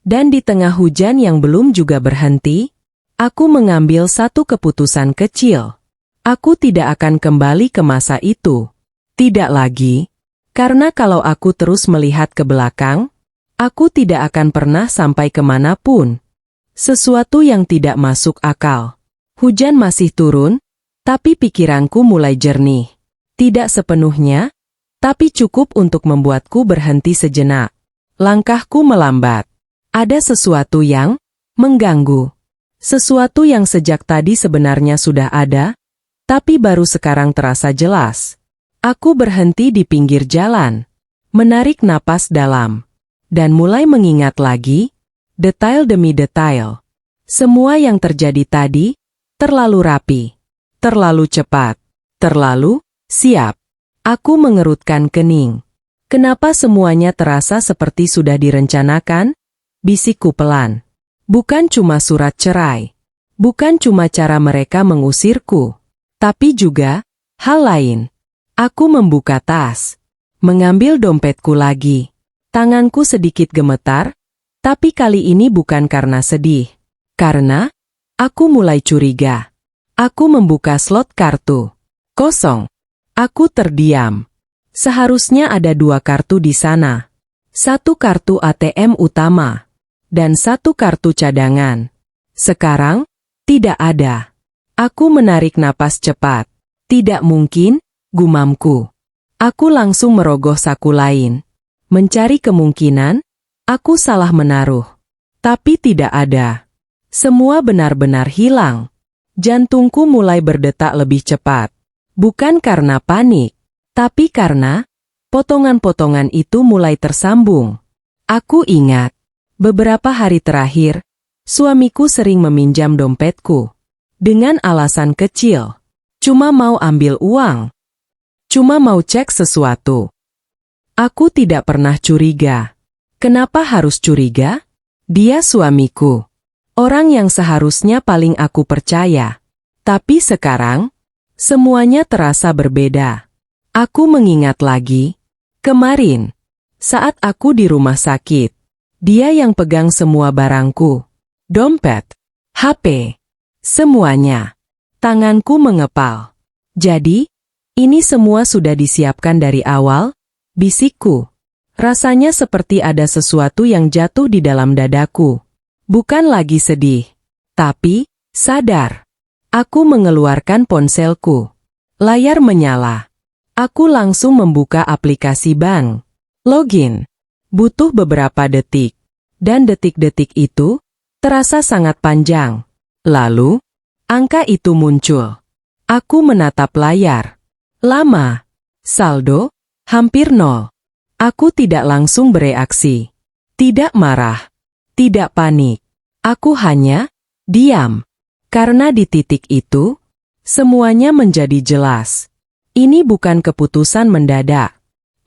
Dan di tengah hujan yang belum juga berhenti, aku mengambil satu keputusan kecil. Aku tidak akan kembali ke masa itu. Tidak lagi. Karena kalau aku terus melihat ke belakang, aku tidak akan pernah sampai kemanapun. Sesuatu yang tidak masuk akal. Hujan masih turun, tapi pikiranku mulai jernih. Tidak sepenuhnya, tapi cukup untuk membuatku berhenti sejenak. Langkahku melambat. Ada sesuatu yang mengganggu. Sesuatu yang sejak tadi sebenarnya sudah ada, tapi baru sekarang terasa jelas. Aku berhenti di pinggir jalan, menarik napas dalam, dan mulai mengingat lagi, detail demi detail. Semua yang terjadi tadi, terlalu rapi, terlalu cepat, terlalu siap. Aku mengerutkan kening. Kenapa semuanya terasa seperti sudah direncanakan? Bisikku pelan. Bukan cuma surat cerai. Bukan cuma cara mereka mengusirku. Tapi juga hal lain. Aku membuka tas. Mengambil dompetku lagi. Tanganku sedikit gemetar. Tapi kali ini bukan karena sedih. Karena aku mulai curiga. Aku membuka slot kartu. Kosong. Aku terdiam. Seharusnya ada 2 kartu di sana. 1 kartu ATM utama. Dan 1 kartu cadangan. Sekarang, tidak ada. Aku menarik napas cepat. Tidak mungkin, gumamku. Aku langsung merogoh saku lain. Mencari kemungkinan, aku salah menaruh. Tapi tidak ada. Semua benar-benar hilang. Jantungku mulai berdetak lebih cepat. Bukan karena panik, tapi karena potongan-potongan itu mulai tersambung. Aku ingat. Beberapa hari terakhir, suamiku sering meminjam dompetku. Dengan alasan kecil. Cuma mau ambil uang. Cuma mau cek sesuatu. Aku tidak pernah curiga. Kenapa harus curiga? Dia suamiku. Orang yang seharusnya paling aku percaya. Tapi sekarang, semuanya terasa berbeda. Aku mengingat lagi. Kemarin, saat aku di rumah sakit. Dia yang pegang semua barangku. Dompet, HP, semuanya. Tanganku mengepal. Jadi, ini semua sudah disiapkan dari awal, bisikku. Rasanya seperti ada sesuatu yang jatuh di dalam dadaku. Bukan lagi sedih, tapi sadar. Aku mengeluarkan ponselku. Layar menyala. Aku langsung membuka aplikasi bank. Login. Butuh beberapa detik. Dan detik-detik itu terasa sangat panjang. Lalu, angka itu muncul. Aku menatap layar. Lama. Saldo hampir nol. Aku tidak langsung bereaksi. Tidak marah. Tidak panik. Aku hanya diam. Karena di titik itu, semuanya menjadi jelas. Ini bukan keputusan mendadak.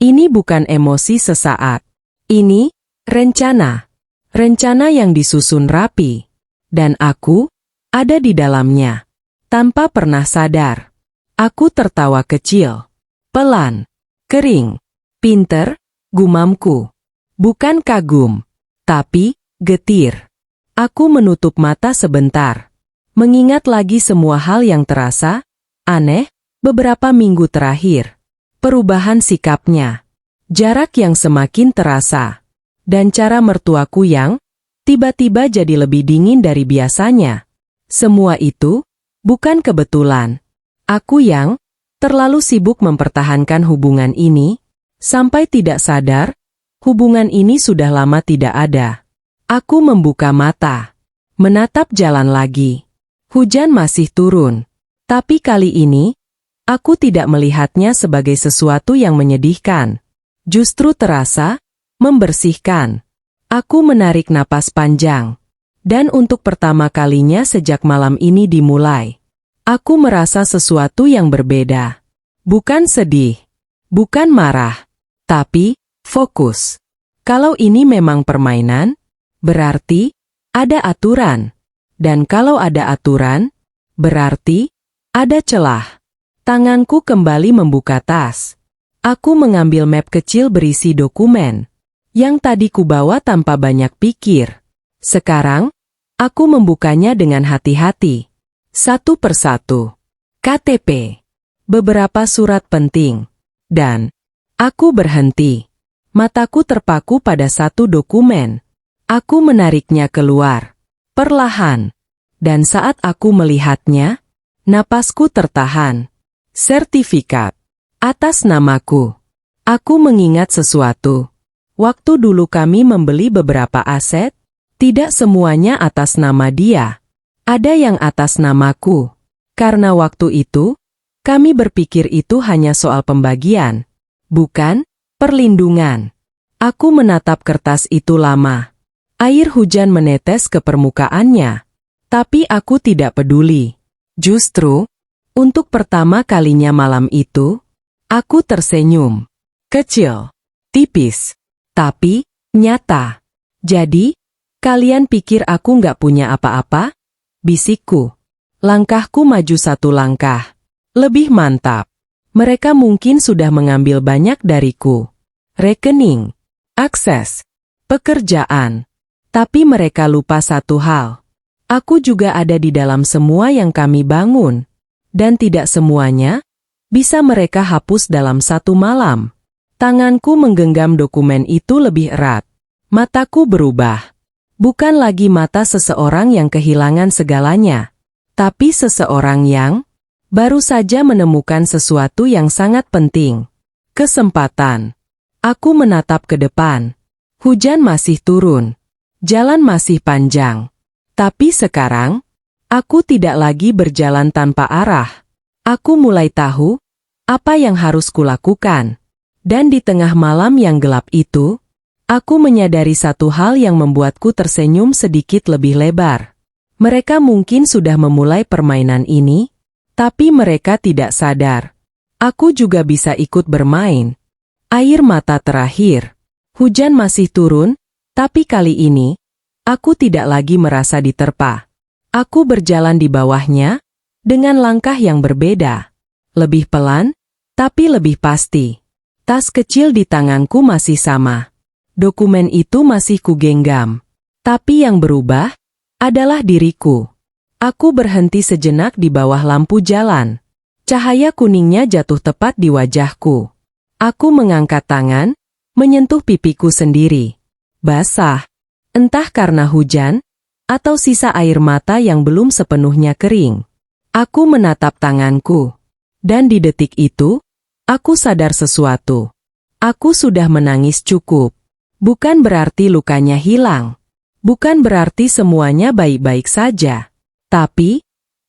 Ini bukan emosi sesaat. Ini rencana. Rencana yang disusun rapi. Dan aku ada di dalamnya. Tanpa pernah sadar. Aku tertawa kecil. Pelan. Kering. Pinter. Gumamku. Bukan kagum. Tapi getir. Aku menutup mata sebentar. Mengingat lagi semua hal yang terasa aneh beberapa minggu terakhir. Perubahan sikapnya. Jarak yang semakin terasa. Dan cara mertuaku yang tiba-tiba jadi lebih dingin dari biasanya. Semua itu bukan kebetulan. Aku yang terlalu sibuk mempertahankan hubungan ini, sampai tidak sadar, hubungan ini sudah lama tidak ada. Aku membuka mata, menatap jalan lagi. Hujan masih turun, tapi kali ini, aku tidak melihatnya sebagai sesuatu yang menyedihkan. Justru terasa membersihkan. Aku menarik napas panjang. Dan untuk pertama kalinya sejak malam ini dimulai, aku merasa sesuatu yang berbeda. Bukan sedih, bukan marah, tapi fokus. Kalau ini memang permainan, berarti ada aturan. Dan kalau ada aturan, berarti ada celah. Tanganku kembali membuka tas. Aku mengambil map kecil berisi dokumen yang tadi kubawa tanpa banyak pikir. Sekarang, aku membukanya dengan hati-hati. Satu persatu. KTP. Beberapa surat penting. Dan aku berhenti. Mataku terpaku pada satu dokumen. Aku menariknya keluar. Perlahan. Dan saat aku melihatnya, napasku tertahan. Sertifikat. Atas namaku. Aku mengingat sesuatu. Waktu dulu kami membeli beberapa aset, tidak semuanya atas nama dia. Ada yang atas namaku. Karena waktu itu, kami berpikir itu hanya soal pembagian, bukan perlindungan. Aku menatap kertas itu lama. Air hujan menetes ke permukaannya. Tapi aku tidak peduli. Justru, untuk pertama kalinya malam itu, aku tersenyum. Kecil, tipis, tapi nyata. Jadi, kalian pikir aku nggak punya apa-apa? Bisikku. Langkahku maju satu langkah. Lebih mantap. Mereka mungkin sudah mengambil banyak dariku. Rekening, akses, pekerjaan. Tapi mereka lupa satu hal. Aku juga ada di dalam semua yang kami bangun. Dan tidak semuanya bisa mereka hapus dalam satu malam. Tanganku menggenggam dokumen itu lebih erat. Mataku berubah. Bukan lagi mata seseorang yang kehilangan segalanya. Tapi seseorang yang baru saja menemukan sesuatu yang sangat penting. Kesempatan. Aku menatap ke depan. Hujan masih turun. Jalan masih panjang. Tapi sekarang, aku tidak lagi berjalan tanpa arah. Aku mulai tahu apa yang harus kulakukan. Dan di tengah malam yang gelap itu, aku menyadari satu hal yang membuatku tersenyum sedikit lebih lebar. Mereka mungkin sudah memulai permainan ini, tapi mereka tidak sadar. Aku juga bisa ikut bermain. Air mata terakhir. Hujan masih turun, tapi kali ini, aku tidak lagi merasa diterpa. Aku berjalan di bawahnya, dengan langkah yang berbeda. Lebih pelan, tapi lebih pasti. Tas kecil di tanganku masih sama. Dokumen itu masih kugenggam. Tapi yang berubah, adalah diriku. Aku berhenti sejenak di bawah lampu jalan. Cahaya kuningnya jatuh tepat di wajahku. Aku mengangkat tangan, menyentuh pipiku sendiri. Basah, entah karena hujan, atau sisa air mata yang belum sepenuhnya kering. Aku menatap tanganku. Dan di detik itu, aku sadar sesuatu. Aku sudah menangis cukup. Bukan berarti lukanya hilang. Bukan berarti semuanya baik-baik saja. Tapi,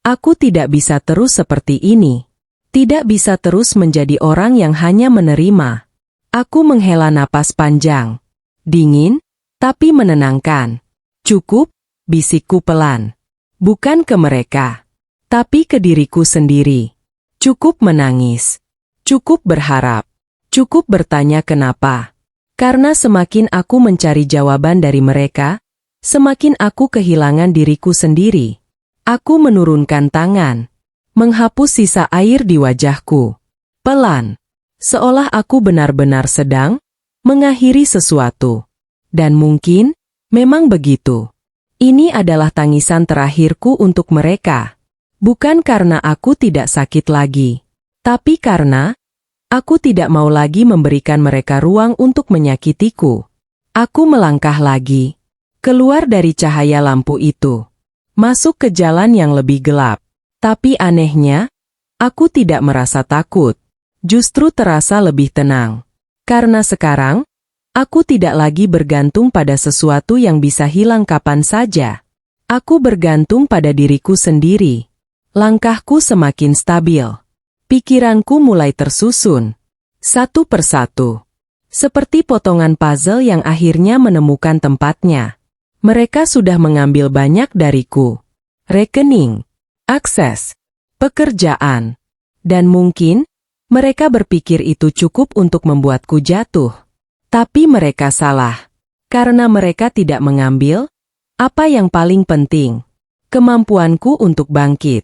aku tidak bisa terus seperti ini. Tidak bisa terus menjadi orang yang hanya menerima. Aku menghela napas panjang. Dingin, tapi menenangkan. Cukup, bisikku pelan. Bukan ke mereka, tapi ke diriku sendiri. Cukup menangis. Cukup berharap. Cukup bertanya kenapa. Karena semakin aku mencari jawaban dari mereka, semakin aku kehilangan diriku sendiri. Aku menurunkan tangan, menghapus sisa air di wajahku. Pelan, seolah aku benar-benar sedang mengakhiri sesuatu. Dan mungkin, memang begitu. Ini adalah tangisan terakhirku untuk mereka. Bukan karena aku tidak sakit lagi, tapi karena aku tidak mau lagi memberikan mereka ruang untuk menyakitiku. Aku melangkah lagi, keluar dari cahaya lampu itu, masuk ke jalan yang lebih gelap. Tapi anehnya, aku tidak merasa takut, justru terasa lebih tenang. Karena sekarang, aku tidak lagi bergantung pada sesuatu yang bisa hilang kapan saja. Aku bergantung pada diriku sendiri. Langkahku semakin stabil. Pikiranku mulai tersusun, satu persatu. Seperti potongan puzzle yang akhirnya menemukan tempatnya. Mereka sudah mengambil banyak dariku. Rekening, akses, pekerjaan. Dan mungkin, mereka berpikir itu cukup untuk membuatku jatuh. Tapi mereka salah. Karena mereka tidak mengambil apa yang paling penting. Kemampuanku untuk bangkit.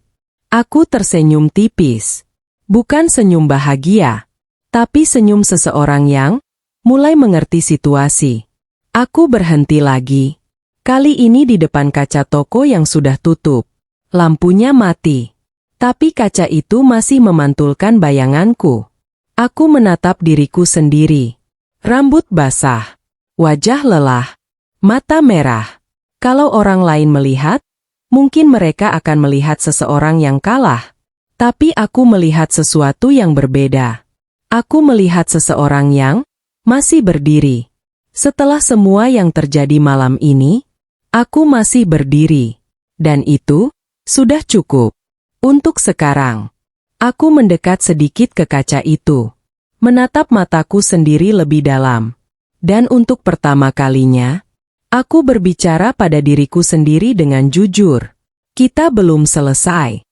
Aku tersenyum tipis. Bukan senyum bahagia, tapi senyum seseorang yang mulai mengerti situasi. Aku berhenti lagi. Kali ini di depan kaca toko yang sudah tutup. Lampunya mati. Tapi kaca itu masih memantulkan bayanganku. Aku menatap diriku sendiri. Rambut basah. Wajah lelah. Mata merah. Kalau orang lain melihat, mungkin mereka akan melihat seseorang yang kalah. Tapi aku melihat sesuatu yang berbeda. Aku melihat seseorang yang masih berdiri. Setelah semua yang terjadi malam ini, aku masih berdiri. Dan itu sudah cukup. Untuk sekarang, aku mendekat sedikit ke kaca itu. Menatap mataku sendiri lebih dalam. Dan untuk pertama kalinya, aku berbicara pada diriku sendiri dengan jujur. Kita belum selesai.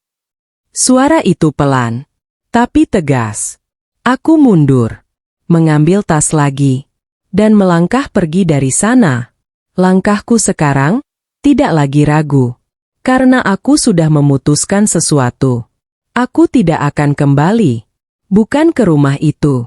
Suara itu pelan, tapi tegas. Aku mundur, mengambil tas lagi, dan melangkah pergi dari sana. Langkahku sekarang tidak lagi ragu, karena aku sudah memutuskan sesuatu. Aku tidak akan kembali, bukan ke rumah itu,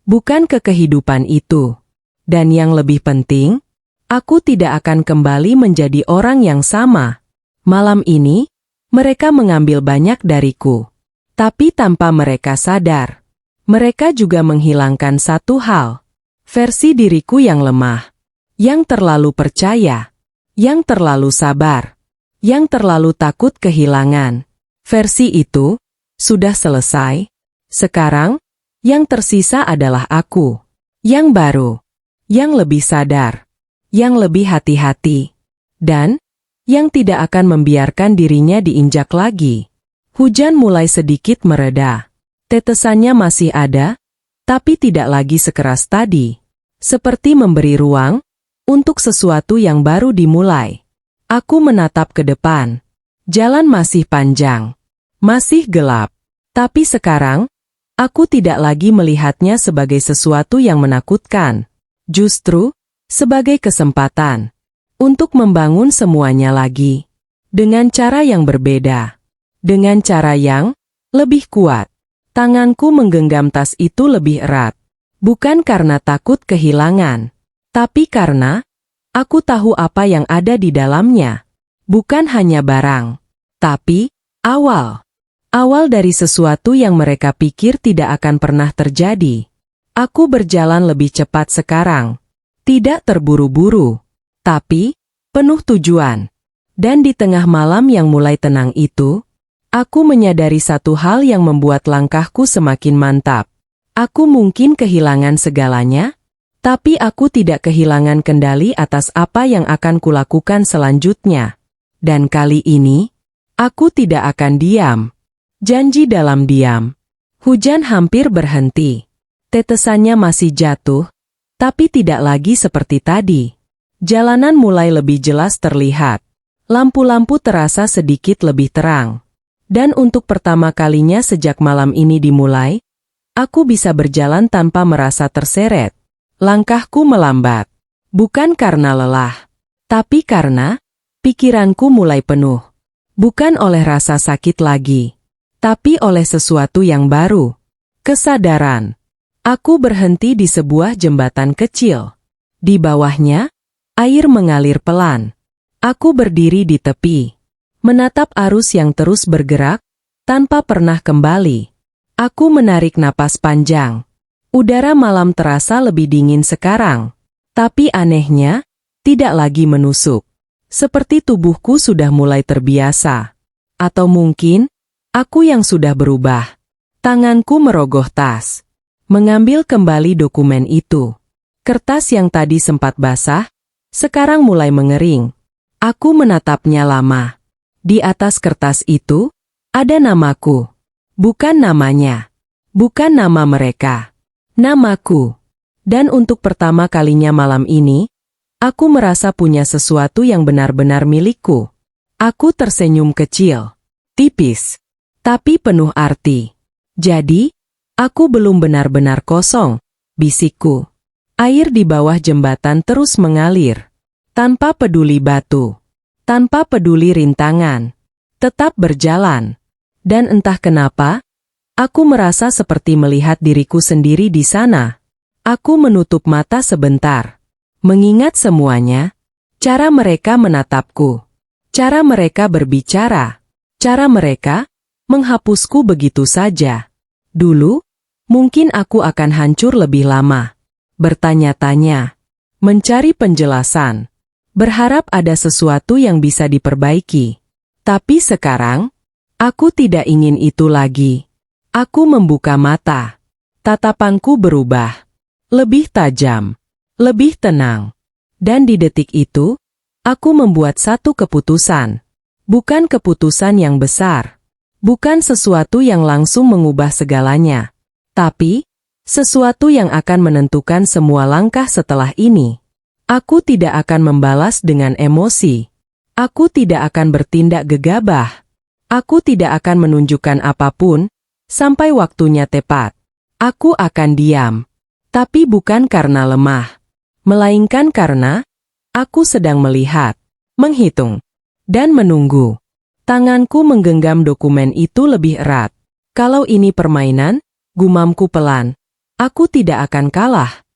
bukan ke kehidupan itu. Dan yang lebih penting, aku tidak akan kembali menjadi orang yang sama. Malam ini, mereka mengambil banyak dariku. Tapi tanpa mereka sadar, mereka juga menghilangkan satu hal. Versi diriku yang lemah, yang terlalu percaya, yang terlalu sabar, yang terlalu takut kehilangan. Versi itu sudah selesai. Sekarang, yang tersisa adalah aku. Yang baru, yang lebih sadar, yang lebih hati-hati. Dan yang tidak akan membiarkan dirinya diinjak lagi. Hujan mulai sedikit mereda. Tetesannya masih ada, tapi tidak lagi sekeras tadi. Seperti memberi ruang untuk sesuatu yang baru dimulai. Aku menatap ke depan. Jalan masih panjang, masih gelap. Tapi sekarang, aku tidak lagi melihatnya sebagai sesuatu yang menakutkan. Justru, sebagai kesempatan untuk membangun semuanya lagi. Dengan cara yang berbeda. Dengan cara yang lebih kuat. Tanganku menggenggam tas itu lebih erat. Bukan karena takut kehilangan. Tapi karena aku tahu apa yang ada di dalamnya. Bukan hanya barang. Tapi awal. Awal dari sesuatu yang mereka pikir tidak akan pernah terjadi. Aku berjalan lebih cepat sekarang. Tidak terburu-buru, tapi penuh tujuan. Dan di tengah malam yang mulai tenang itu, aku menyadari satu hal yang membuat langkahku semakin mantap. Aku mungkin kehilangan segalanya, tapi aku tidak kehilangan kendali atas apa yang akan kulakukan selanjutnya. Dan kali ini, aku tidak akan diam. Janji dalam diam. Hujan hampir berhenti. Tetesannya masih jatuh, tapi tidak lagi seperti tadi. Jalanan mulai lebih jelas terlihat. Lampu-lampu terasa sedikit lebih terang. Dan untuk pertama kalinya sejak malam ini dimulai, aku bisa berjalan tanpa merasa terseret. Langkahku melambat. Bukan karena lelah, tapi karena pikiranku mulai penuh. Bukan oleh rasa sakit lagi, tapi oleh sesuatu yang baru. Kesadaran. Aku berhenti di sebuah jembatan kecil. Di bawahnya, air mengalir pelan. Aku berdiri di tepi, menatap arus yang terus bergerak, tanpa pernah kembali. Aku menarik napas panjang. Udara malam terasa lebih dingin sekarang. Tapi anehnya, tidak lagi menusuk. Seperti tubuhku sudah mulai terbiasa. Atau mungkin, aku yang sudah berubah. Tanganku merogoh tas. Mengambil kembali dokumen itu. Kertas yang tadi sempat basah, sekarang mulai mengering. Aku menatapnya lama. Di atas kertas itu, ada namaku. Bukan namanya. Bukan nama mereka. Namaku. Dan untuk pertama kalinya malam ini, aku merasa punya sesuatu yang benar-benar milikku. Aku tersenyum kecil. Tipis. Tapi penuh arti. Jadi, aku belum benar-benar kosong, bisikku. Air di bawah jembatan terus mengalir. Tanpa peduli batu. Tanpa peduli rintangan. Tetap berjalan. Dan entah kenapa, aku merasa seperti melihat diriku sendiri di sana. Aku menutup mata sebentar. Mengingat semuanya. Cara mereka menatapku. Cara mereka berbicara. Cara mereka menghapusku begitu saja. Dulu, mungkin aku akan hancur lebih lama. Bertanya-tanya. Mencari penjelasan. Berharap ada sesuatu yang bisa diperbaiki. Tapi sekarang, aku tidak ingin itu lagi. Aku membuka mata. Tatapanku berubah. Lebih tajam. Lebih tenang. Dan di detik itu, aku membuat satu keputusan. Bukan keputusan yang besar. Bukan sesuatu yang langsung mengubah segalanya. Tapi, sesuatu yang akan menentukan semua langkah setelah ini. Aku tidak akan membalas dengan emosi. Aku tidak akan bertindak gegabah. Aku tidak akan menunjukkan apapun, sampai waktunya tepat. Aku akan diam. Tapi bukan karena lemah. Melainkan karena, aku sedang melihat, menghitung, dan menunggu. Tanganku menggenggam dokumen itu lebih erat. Kalau ini permainan, gumamku pelan. Aku tidak akan kalah.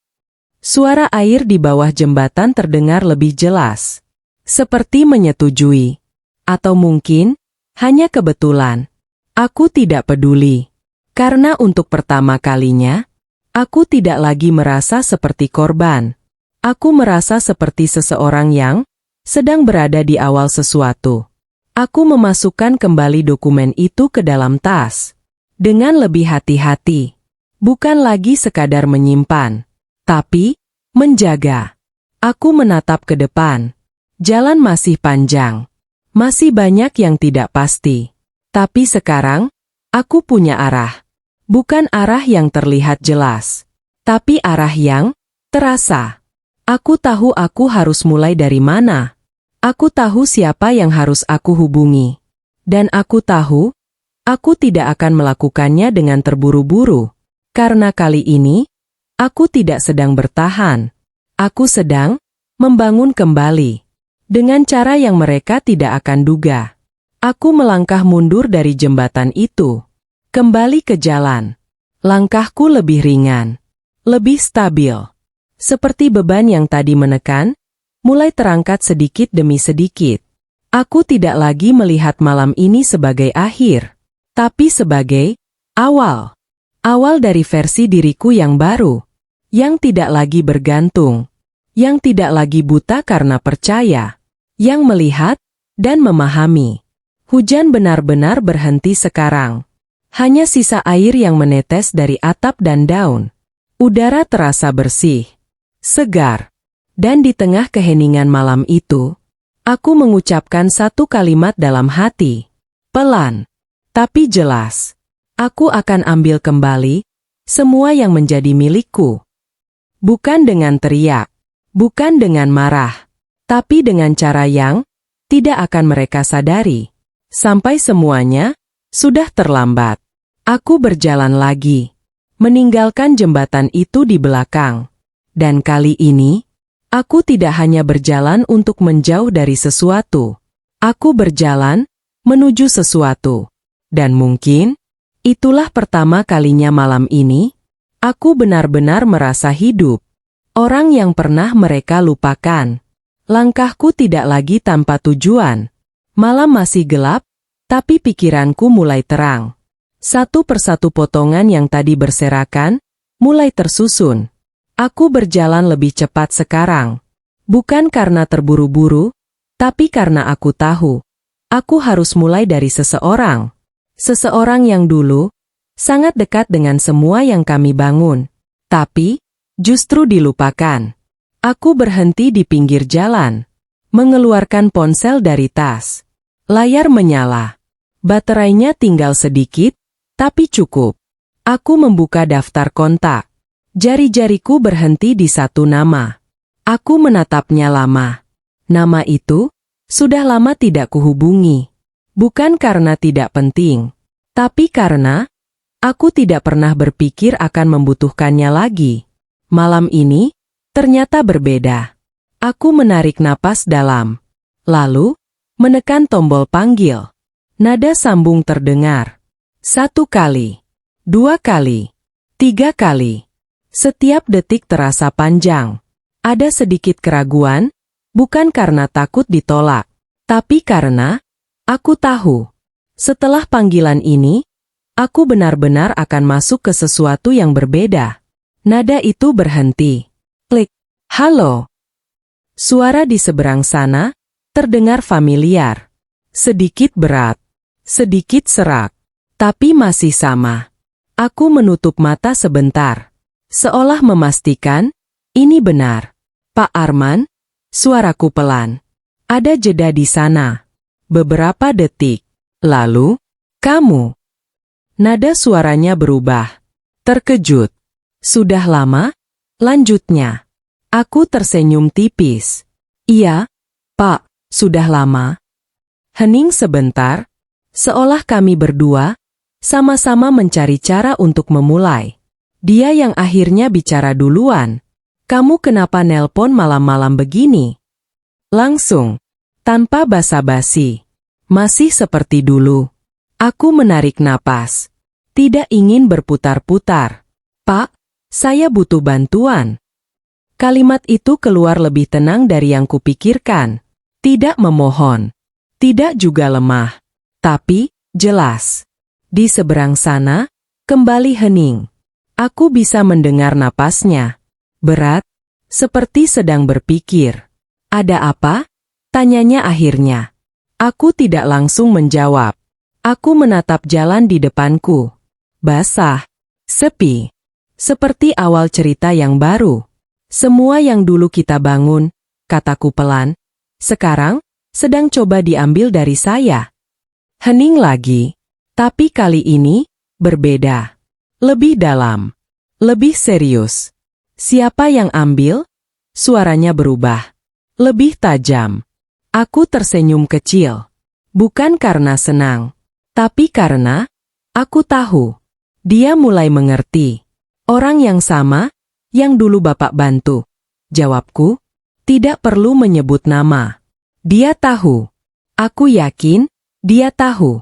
Suara air di bawah jembatan terdengar lebih jelas. Seperti menyetujui. Atau mungkin, hanya kebetulan. Aku tidak peduli. Karena untuk pertama kalinya, aku tidak lagi merasa seperti korban. Aku merasa seperti seseorang yang sedang berada di awal sesuatu. Aku memasukkan kembali dokumen itu ke dalam tas. Dengan lebih hati-hati. Bukan lagi sekadar menyimpan. Tapi, menjaga. Aku menatap ke depan. Jalan masih panjang. Masih banyak yang tidak pasti. Tapi sekarang, aku punya arah. Bukan arah yang terlihat jelas. Tapi arah yang terasa. Aku tahu aku harus mulai dari mana. Aku tahu siapa yang harus aku hubungi. Dan aku tahu, aku tidak akan melakukannya dengan terburu-buru. Karena kali ini, aku tidak sedang bertahan. Aku sedang membangun kembali. Dengan cara yang mereka tidak akan duga. Aku melangkah mundur dari jembatan itu. Kembali ke jalan. Langkahku lebih ringan. Lebih stabil. Seperti beban yang tadi menekan, mulai terangkat sedikit demi sedikit. Aku tidak lagi melihat malam ini sebagai akhir, tapi sebagai awal. Awal dari versi diriku yang baru. yang tidak lagi bergantung, yang tidak lagi buta karena percaya, yang melihat dan memahami. Hujan benar-benar berhenti sekarang. Hanya sisa air yang menetes dari atap dan daun. Udara terasa bersih, segar, dan di tengah keheningan malam itu, aku mengucapkan satu kalimat dalam hati. Pelan, tapi jelas. Aku akan ambil kembali semua yang menjadi milikku. Bukan dengan teriak, bukan dengan marah, tapi dengan cara yang tidak akan mereka sadari. Sampai semuanya sudah terlambat. Aku berjalan lagi, meninggalkan jembatan itu di belakang. Dan kali ini, aku tidak hanya berjalan untuk menjauh dari sesuatu. Aku berjalan menuju sesuatu. Dan mungkin, itulah pertama kalinya malam ini, aku benar-benar merasa hidup. Orang yang pernah mereka lupakan. Langkahku tidak lagi tanpa tujuan. Malam masih gelap, tapi pikiranku mulai terang. Satu persatu potongan yang tadi berserakan, mulai tersusun. Aku berjalan lebih cepat sekarang. Bukan karena terburu-buru, tapi karena aku tahu. Aku harus mulai dari seseorang. Seseorang yang dulu sangat dekat dengan semua yang kami bangun, tapi justru dilupakan. Aku berhenti di pinggir jalan, mengeluarkan ponsel dari tas. Layar menyala. Baterainya tinggal sedikit, tapi cukup. Aku membuka daftar kontak. Jari-jariku berhenti di satu nama. Aku menatapnya lama. Nama itu sudah lama tidak kuhubungi. Bukan karena tidak penting, tapi karena aku tidak pernah berpikir akan membutuhkannya lagi. Malam ini ternyata berbeda. Aku menarik napas dalam, lalu menekan tombol panggil. Nada sambung terdengar. 1 kali, 2 kali, 3 kali. Setiap detik terasa panjang. Ada sedikit keraguan, bukan karena takut ditolak, tapi karena aku tahu, setelah panggilan ini, aku benar-benar akan masuk ke sesuatu yang berbeda. Nada itu berhenti. Klik. Halo. Suara di seberang sana terdengar familiar. Sedikit berat, sedikit serak, tapi masih sama. Aku menutup mata sebentar, seolah memastikan ini benar. Pak Arman, suaraku pelan. Ada jeda di sana. Beberapa detik. Lalu, kamu. Nada suaranya berubah. Terkejut. Sudah lama? Lanjutnya. Aku tersenyum tipis. Iya, Pak, sudah lama. Hening sebentar, seolah kami berdua sama-sama mencari cara untuk memulai. Dia yang akhirnya bicara duluan. Kamu kenapa nelpon malam-malam begini? Langsung. Tanpa basa-basi. Masih seperti dulu. Aku menarik napas. Tidak ingin berputar-putar. Pak, saya butuh bantuan. Kalimat itu keluar lebih tenang dari yang kupikirkan. Tidak memohon. Tidak juga lemah. Tapi, jelas. Di seberang sana, kembali hening. Aku bisa mendengar napasnya. Berat, seperti sedang berpikir. Ada apa? Tanyanya akhirnya. Aku tidak langsung menjawab. Aku menatap jalan di depanku. Basah, sepi. Seperti awal cerita yang baru. Semua yang dulu kita bangun, kataku pelan, sekarang sedang coba diambil dari saya. Hening lagi. Tapi kali ini berbeda. Lebih dalam. Lebih serius. Siapa yang ambil? Suaranya berubah. Lebih tajam. Aku tersenyum kecil. Bukan karena senang. Tapi karena aku tahu. Dia mulai mengerti. Orang yang sama, yang dulu Bapak bantu. Jawabku, tidak perlu menyebut nama. Dia tahu. Aku yakin, dia tahu.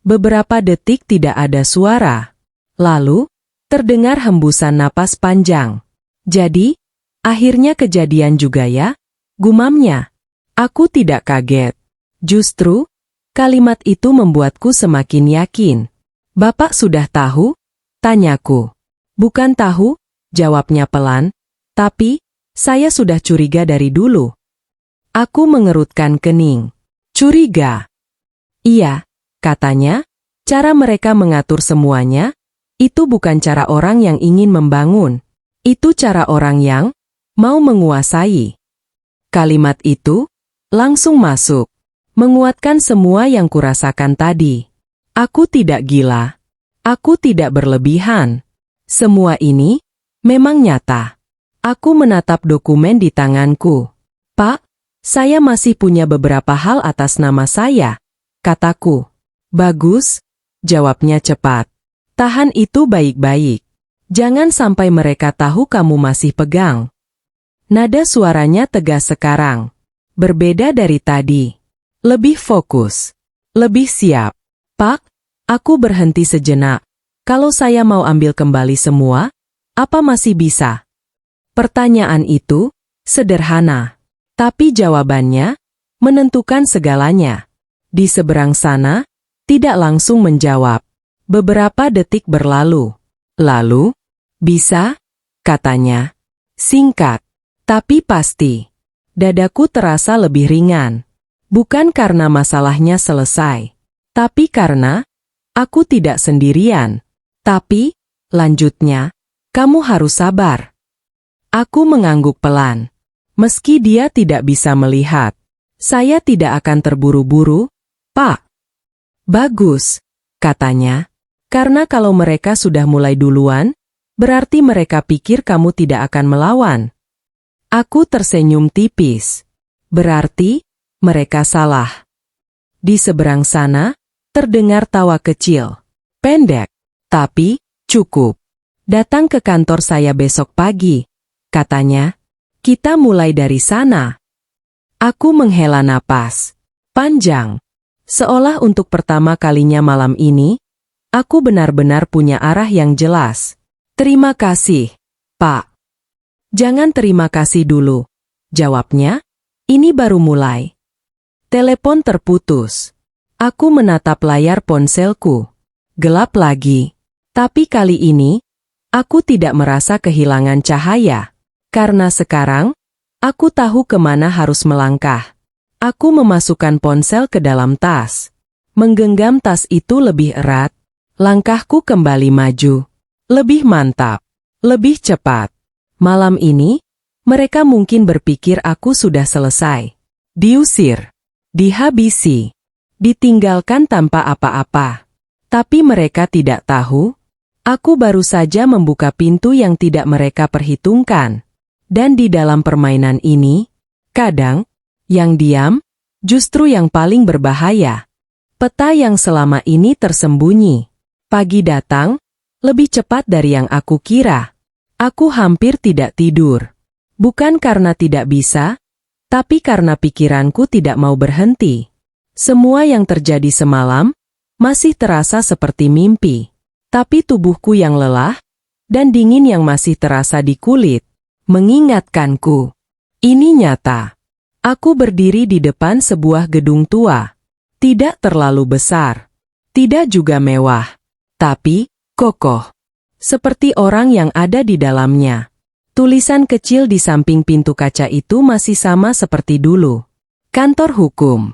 Beberapa detik tidak ada suara. Lalu, terdengar hembusan napas panjang. Jadi, akhirnya kejadian juga ya? Gumamnya. Aku tidak kaget. Justru, kalimat itu membuatku semakin yakin. Bapak sudah tahu? Tanyaku. Bukan tahu, jawabnya pelan, tapi saya sudah curiga dari dulu. Aku mengerutkan kening. Curiga? Iya, katanya, cara mereka mengatur semuanya, itu bukan cara orang yang ingin membangun. Itu cara orang yang mau menguasai. Kalimat itu langsung masuk, menguatkan semua yang kurasakan tadi. Aku tidak gila. Aku tidak berlebihan. Semua ini memang nyata. Aku menatap dokumen di tanganku. Pak, saya masih punya beberapa hal atas nama saya, kataku. Bagus, jawabnya cepat. Tahan itu baik-baik. Jangan sampai mereka tahu kamu masih pegang. Nada suaranya tegas sekarang. Berbeda dari tadi. Lebih fokus. Lebih siap. Pak, aku berhenti sejenak. Kalau saya mau ambil kembali semua, apa masih bisa? Pertanyaan itu sederhana. Tapi jawabannya menentukan segalanya. Di seberang sana, tidak langsung menjawab. Beberapa detik berlalu. Lalu, bisa? Katanya. Singkat, tapi pasti. Dadaku terasa lebih ringan. Bukan karena masalahnya selesai. Tapi karena aku tidak sendirian. Tapi, lanjutnya, kamu harus sabar. Aku mengangguk pelan. Meski dia tidak bisa melihat. Saya tidak akan terburu-buru, Pak. Bagus, katanya. Karena kalau mereka sudah mulai duluan, berarti mereka pikir kamu tidak akan melawan. Aku tersenyum tipis. Berarti mereka salah. Di seberang sana, terdengar tawa kecil. Pendek, tapi cukup. Datang ke kantor saya besok pagi, katanya. Kita mulai dari sana. Aku menghela napas panjang. Seolah untuk pertama kalinya malam ini, aku benar-benar punya arah yang jelas. Terima kasih, Pak. Jangan terima kasih dulu, jawabnya. Ini baru mulai. Telepon terputus. Aku menatap layar ponselku. Gelap lagi. Tapi kali ini, aku tidak merasa kehilangan cahaya. Karena sekarang, aku tahu kemana harus melangkah. Aku memasukkan ponsel ke dalam tas. Menggenggam tas itu lebih erat. Langkahku kembali maju. Lebih mantap. Lebih cepat. Malam ini, mereka mungkin berpikir aku sudah selesai. Diusir. Dihabisi. Ditinggalkan tanpa apa-apa. Tapi mereka tidak tahu, aku baru saja membuka pintu yang tidak mereka perhitungkan. Dan di dalam permainan ini, kadang, yang diam, justru yang paling berbahaya. Peta yang selama ini tersembunyi. Pagi datang, lebih cepat dari yang aku kira. Aku hampir tidak tidur. Bukan karena tidak bisa, tapi karena pikiranku tidak mau berhenti. Semua yang terjadi semalam masih terasa seperti mimpi. Tapi tubuhku yang lelah dan dingin yang masih terasa di kulit mengingatkanku. Ini nyata. Aku berdiri di depan sebuah gedung tua. Tidak terlalu besar. Tidak juga mewah. Tapi kokoh. Seperti orang yang ada di dalamnya. Tulisan kecil di samping pintu kaca itu masih sama seperti dulu. Kantor hukum.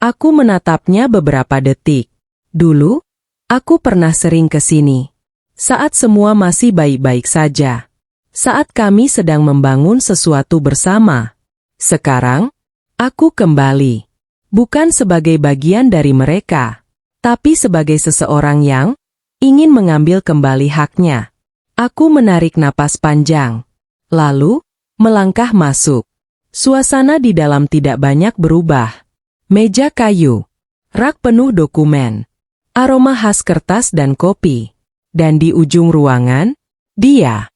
Aku menatapnya beberapa detik. Dulu, aku pernah sering ke sini. Saat semua masih baik-baik saja. Saat kami sedang membangun sesuatu bersama. Sekarang, aku kembali. Bukan sebagai bagian dari mereka, tapi sebagai seseorang yang ingin mengambil kembali haknya. Aku menarik napas panjang. Lalu, melangkah masuk. Suasana di dalam tidak banyak berubah. Meja kayu. Rak penuh dokumen. Aroma khas kertas dan kopi. Dan di ujung ruangan, dia,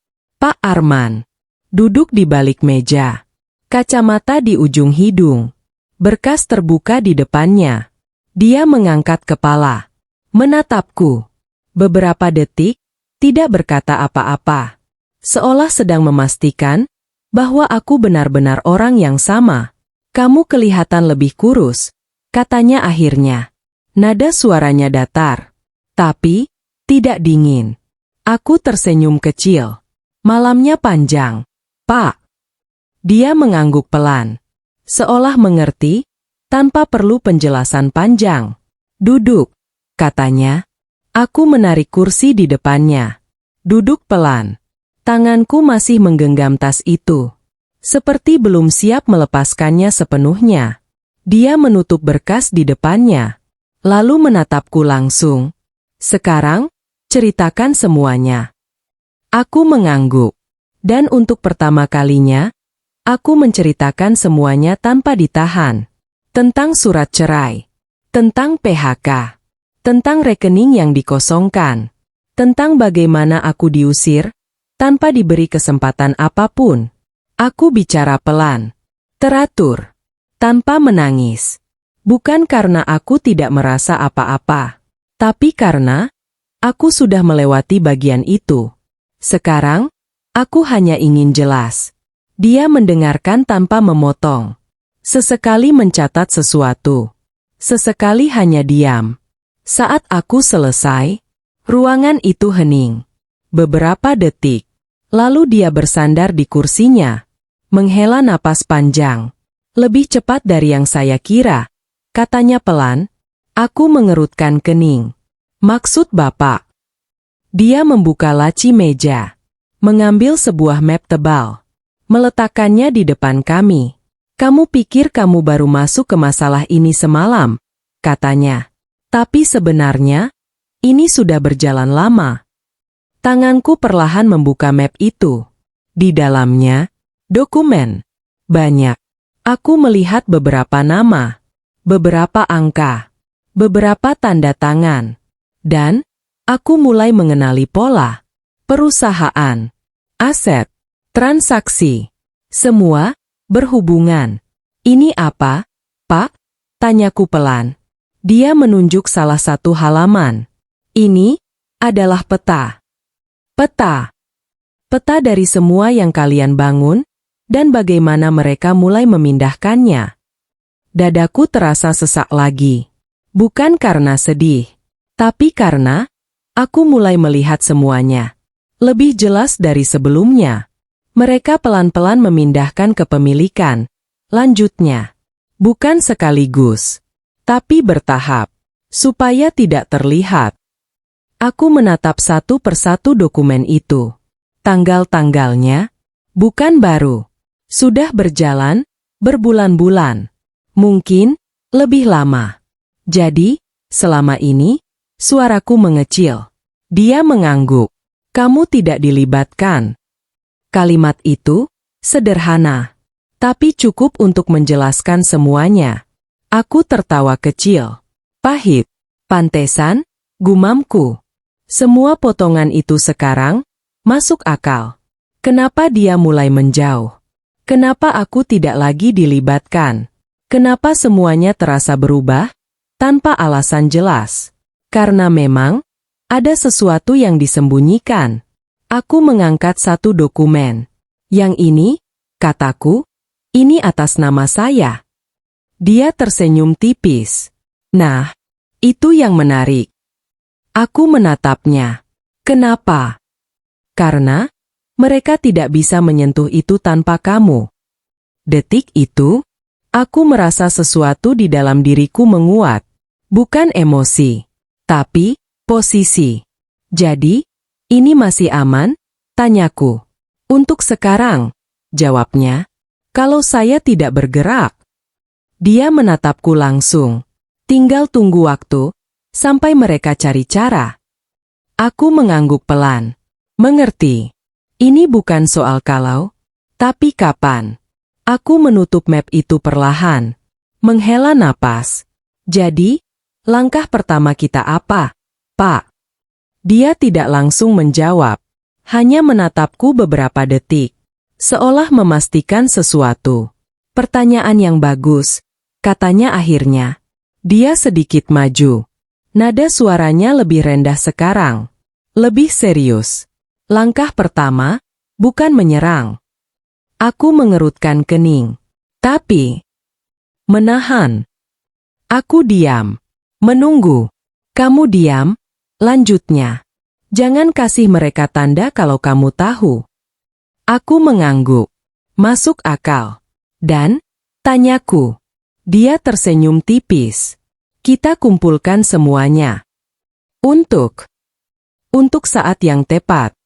Pak Arman, duduk di balik meja. Kacamata di ujung hidung. Berkas terbuka di depannya. Dia mengangkat kepala. Menatapku. Beberapa detik, tidak berkata apa-apa. Seolah sedang memastikan bahwa aku benar-benar orang yang sama. Kamu kelihatan lebih kurus, katanya akhirnya. Nada suaranya datar, tapi tidak dingin. Aku tersenyum kecil. Malamnya panjang, Pak. Dia mengangguk pelan, seolah mengerti, tanpa perlu penjelasan panjang. Duduk, katanya. Aku menarik kursi di depannya. Duduk pelan. Tanganku masih menggenggam tas itu. Seperti belum siap melepaskannya sepenuhnya. Dia menutup berkas di depannya. Lalu menatapku langsung. Sekarang, ceritakan semuanya. Aku mengangguk. Dan untuk pertama kalinya, aku menceritakan semuanya tanpa ditahan. Tentang surat cerai. Tentang PHK. Tentang rekening yang dikosongkan. Tentang bagaimana aku diusir, tanpa diberi kesempatan apapun. Aku bicara pelan, teratur, tanpa menangis. Bukan karena aku tidak merasa apa-apa, tapi karena aku sudah melewati bagian itu. Sekarang, aku hanya ingin jelas. Dia mendengarkan tanpa memotong. Sesekali mencatat sesuatu. Sesekali hanya diam. Saat aku selesai, ruangan itu hening. Beberapa detik. Lalu dia bersandar di kursinya. Menghela napas panjang. Lebih cepat dari yang saya kira. Katanya pelan. Aku mengerutkan kening. Maksud Bapak? Dia membuka laci meja. Mengambil sebuah map tebal. Meletakkannya di depan kami. Kamu pikir kamu baru masuk ke masalah ini semalam? Katanya. Tapi sebenarnya, ini sudah berjalan lama. Tanganku perlahan membuka map itu. Di dalamnya, dokumen. Banyak. Aku melihat beberapa nama, beberapa angka, beberapa tanda tangan. Dan, aku mulai mengenali pola. Perusahaan, aset, transaksi. Semua berhubungan. Ini apa, Pak? Tanyaku pelan. Dia menunjuk salah satu halaman. Ini adalah peta. Peta. Peta dari semua yang kalian bangun, dan bagaimana mereka mulai memindahkannya. Dadaku terasa sesak lagi. Bukan karena sedih, tapi karena aku mulai melihat semuanya. Lebih jelas dari sebelumnya. Mereka pelan-pelan memindahkan kepemilikan. Lanjutnya. Bukan sekaligus. Tapi bertahap, supaya tidak terlihat. Aku menatap satu persatu dokumen itu. Tanggal-tanggalnya, bukan baru. Sudah berjalan, berbulan-bulan. Mungkin, lebih lama. Jadi, selama ini, suaraku mengecil. Dia mengangguk. Kamu tidak dilibatkan. Kalimat itu, sederhana. Tapi cukup untuk menjelaskan semuanya. Aku tertawa kecil. Pahit. Pantesan, gumamku. Semua potongan itu sekarang masuk akal. Kenapa dia mulai menjauh? Kenapa aku tidak lagi dilibatkan? Kenapa semuanya terasa berubah tanpa alasan jelas? Karena memang ada sesuatu yang disembunyikan. Aku mengangkat satu dokumen. Yang ini, kataku, ini atas nama saya. Dia tersenyum tipis. Nah, itu yang menarik. Aku menatapnya. Kenapa? Karena mereka tidak bisa menyentuh itu tanpa kamu. Detik itu, aku merasa sesuatu di dalam diriku menguat. Bukan emosi, tapi posisi. Jadi, ini masih aman? Tanyaku. Untuk sekarang, jawabnya. Kalau saya tidak bergerak. Dia menatapku langsung. Tinggal tunggu waktu, sampai mereka cari cara. Aku mengangguk pelan. Mengerti. Ini bukan soal kalau, tapi kapan. Aku menutup map itu perlahan. Menghela napas. Jadi, langkah pertama kita apa, Pak? Dia tidak langsung menjawab. Hanya menatapku beberapa detik. Seolah memastikan sesuatu. Pertanyaan yang bagus. Katanya akhirnya. Dia sedikit maju. Nada suaranya lebih rendah sekarang. Lebih serius. Langkah pertama, bukan menyerang. Aku mengerutkan kening. Tapi, menahan. Aku diam. Menunggu. Kamu diam. Lanjutnya. Jangan kasih mereka tanda kalau kamu tahu. Aku mengangguk. Masuk akal. Dan, tanyaku. Dia tersenyum tipis. Kita kumpulkan semuanya. Untuk saat yang tepat.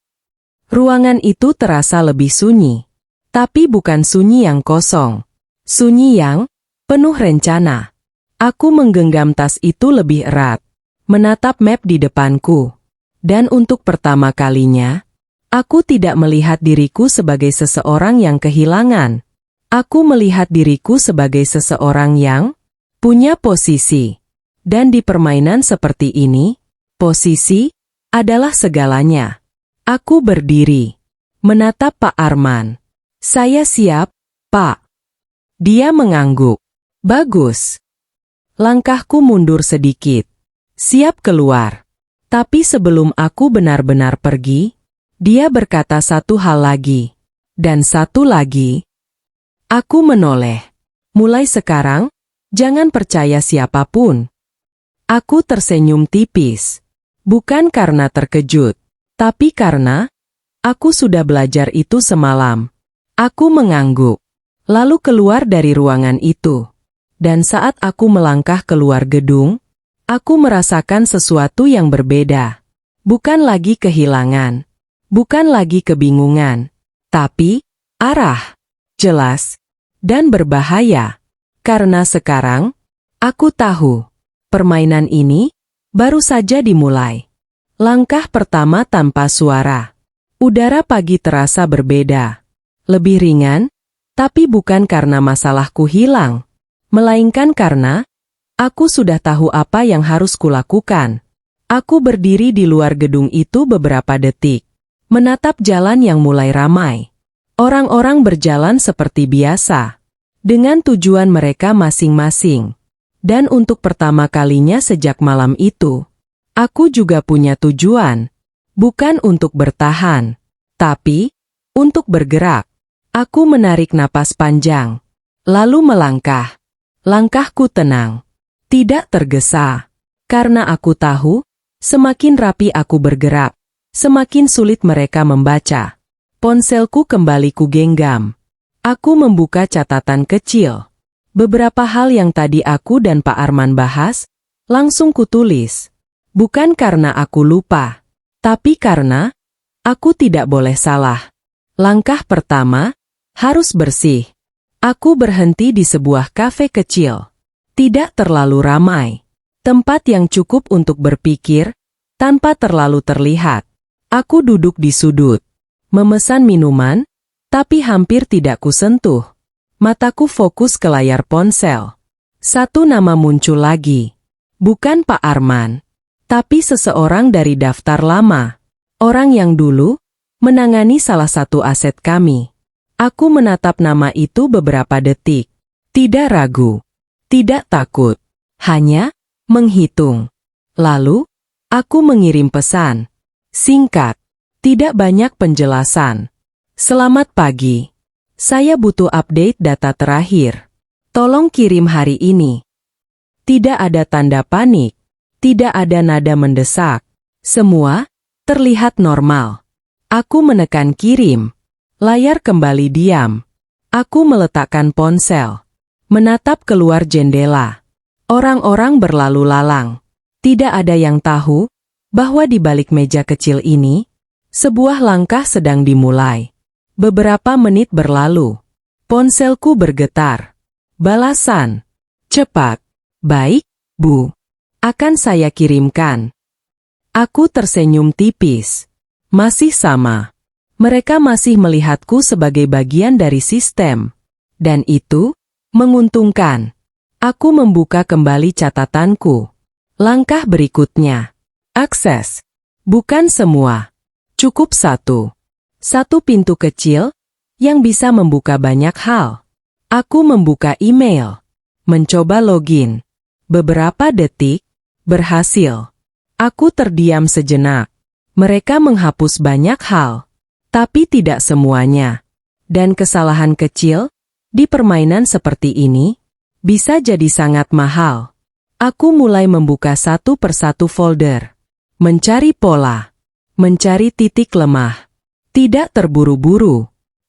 Ruangan itu terasa lebih sunyi. Tapi bukan sunyi yang kosong. Sunyi yang penuh rencana. Aku menggenggam tas itu lebih erat. Menatap map di depanku. Dan untuk pertama kalinya, aku tidak melihat diriku sebagai seseorang yang kehilangan. Aku melihat diriku sebagai seseorang yang punya posisi. Dan di permainan seperti ini, posisi adalah segalanya. Aku berdiri, menatap Pak Arman. Saya siap, Pak. Dia mengangguk. Bagus. Langkahku mundur sedikit. Siap keluar. Tapi sebelum aku benar-benar pergi, dia berkata satu hal lagi. Dan satu lagi. Aku menoleh. Mulai sekarang, jangan percaya siapapun. Aku tersenyum tipis. Bukan karena terkejut, tapi karena aku sudah belajar itu semalam. Aku mengangguk. Lalu keluar dari ruangan itu. Dan saat aku melangkah keluar gedung, aku merasakan sesuatu yang berbeda. Bukan lagi kehilangan. Bukan lagi kebingungan. Tapi, arah. Jelas. Dan berbahaya. Karena sekarang, aku tahu. Permainan ini, baru saja dimulai. Langkah pertama tanpa suara. Udara pagi terasa berbeda. Lebih ringan, tapi bukan karena masalahku hilang. Melainkan karena aku sudah tahu apa yang harus kulakukan. Aku berdiri di luar gedung itu beberapa detik, menatap jalan yang mulai ramai. Orang-orang berjalan seperti biasa, dengan tujuan mereka masing-masing. Dan untuk pertama kalinya sejak malam itu, aku juga punya tujuan. Bukan untuk bertahan, tapi untuk bergerak. Aku menarik napas panjang, lalu melangkah. Langkahku tenang, tidak tergesa. Karena aku tahu, semakin rapi aku bergerak, semakin sulit mereka membaca. Ponselku kembali kugenggam. Aku membuka catatan kecil. Beberapa hal yang tadi aku dan Pak Arman bahas, langsung kutulis. Bukan karena aku lupa, tapi karena aku tidak boleh salah. Langkah pertama, harus bersih. Aku berhenti di sebuah kafe kecil. Tidak terlalu ramai. Tempat yang cukup untuk berpikir, tanpa terlalu terlihat. Aku duduk di sudut. Memesan minuman, tapi hampir tidak kusentuh. Mataku fokus ke layar ponsel. Satu nama muncul lagi. Bukan Pak Arman, tapi seseorang dari daftar lama. Orang yang dulu menangani salah satu aset kami. Aku menatap nama itu beberapa detik. Tidak ragu. Tidak takut. Hanya menghitung. Lalu, aku mengirim pesan. Singkat. Tidak banyak penjelasan. Selamat pagi. Saya butuh update data terakhir. Tolong kirim hari ini. Tidak ada tanda panik. Tidak ada nada mendesak. Semua terlihat normal. Aku menekan kirim. Layar kembali diam. Aku meletakkan ponsel. Menatap keluar jendela. Orang-orang berlalu lalang. Tidak ada yang tahu bahwa di balik meja kecil ini, sebuah langkah sedang dimulai. Beberapa menit berlalu. Ponselku bergetar. Balasan. Cepat. Baik, Bu. Akan saya kirimkan. Aku tersenyum tipis. Masih sama. Mereka masih melihatku sebagai bagian dari sistem. Dan itu menguntungkan. Aku membuka kembali catatanku. Langkah berikutnya. Akses. Bukan semua. Cukup satu. Satu pintu kecil yang bisa membuka banyak hal. Aku membuka email. Mencoba login. Beberapa detik. Berhasil. Aku terdiam sejenak. Mereka menghapus banyak hal. Tapi tidak semuanya. Dan kesalahan kecil, di permainan seperti ini, bisa jadi sangat mahal. Aku mulai membuka satu persatu folder. Mencari pola. Mencari titik lemah. Tidak terburu-buru.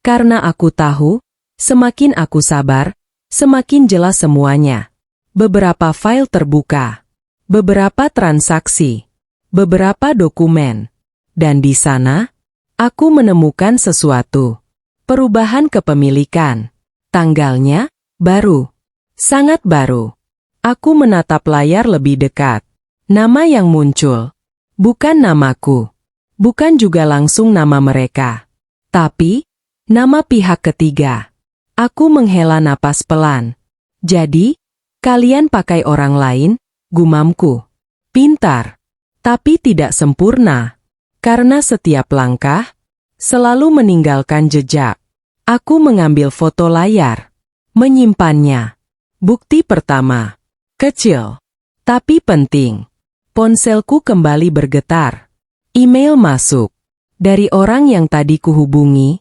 Karena aku tahu, semakin aku sabar, semakin jelas semuanya. Beberapa file terbuka, beberapa transaksi, beberapa dokumen. Dan di sana, aku menemukan sesuatu. Perubahan kepemilikan. Tanggalnya, baru. Sangat baru. Aku menatap layar lebih dekat. Nama yang muncul. Bukan namaku. Bukan juga langsung nama mereka. Tapi, nama pihak ketiga. Aku menghela napas pelan. Jadi, kalian pakai orang lain, gumamku. Pintar. Tapi tidak sempurna. Karena setiap langkah, selalu meninggalkan jejak. Aku mengambil foto layar. Menyimpannya. Bukti pertama. Kecil. Tapi penting. Ponselku kembali bergetar. Email masuk. Dari orang yang tadi kuhubungi.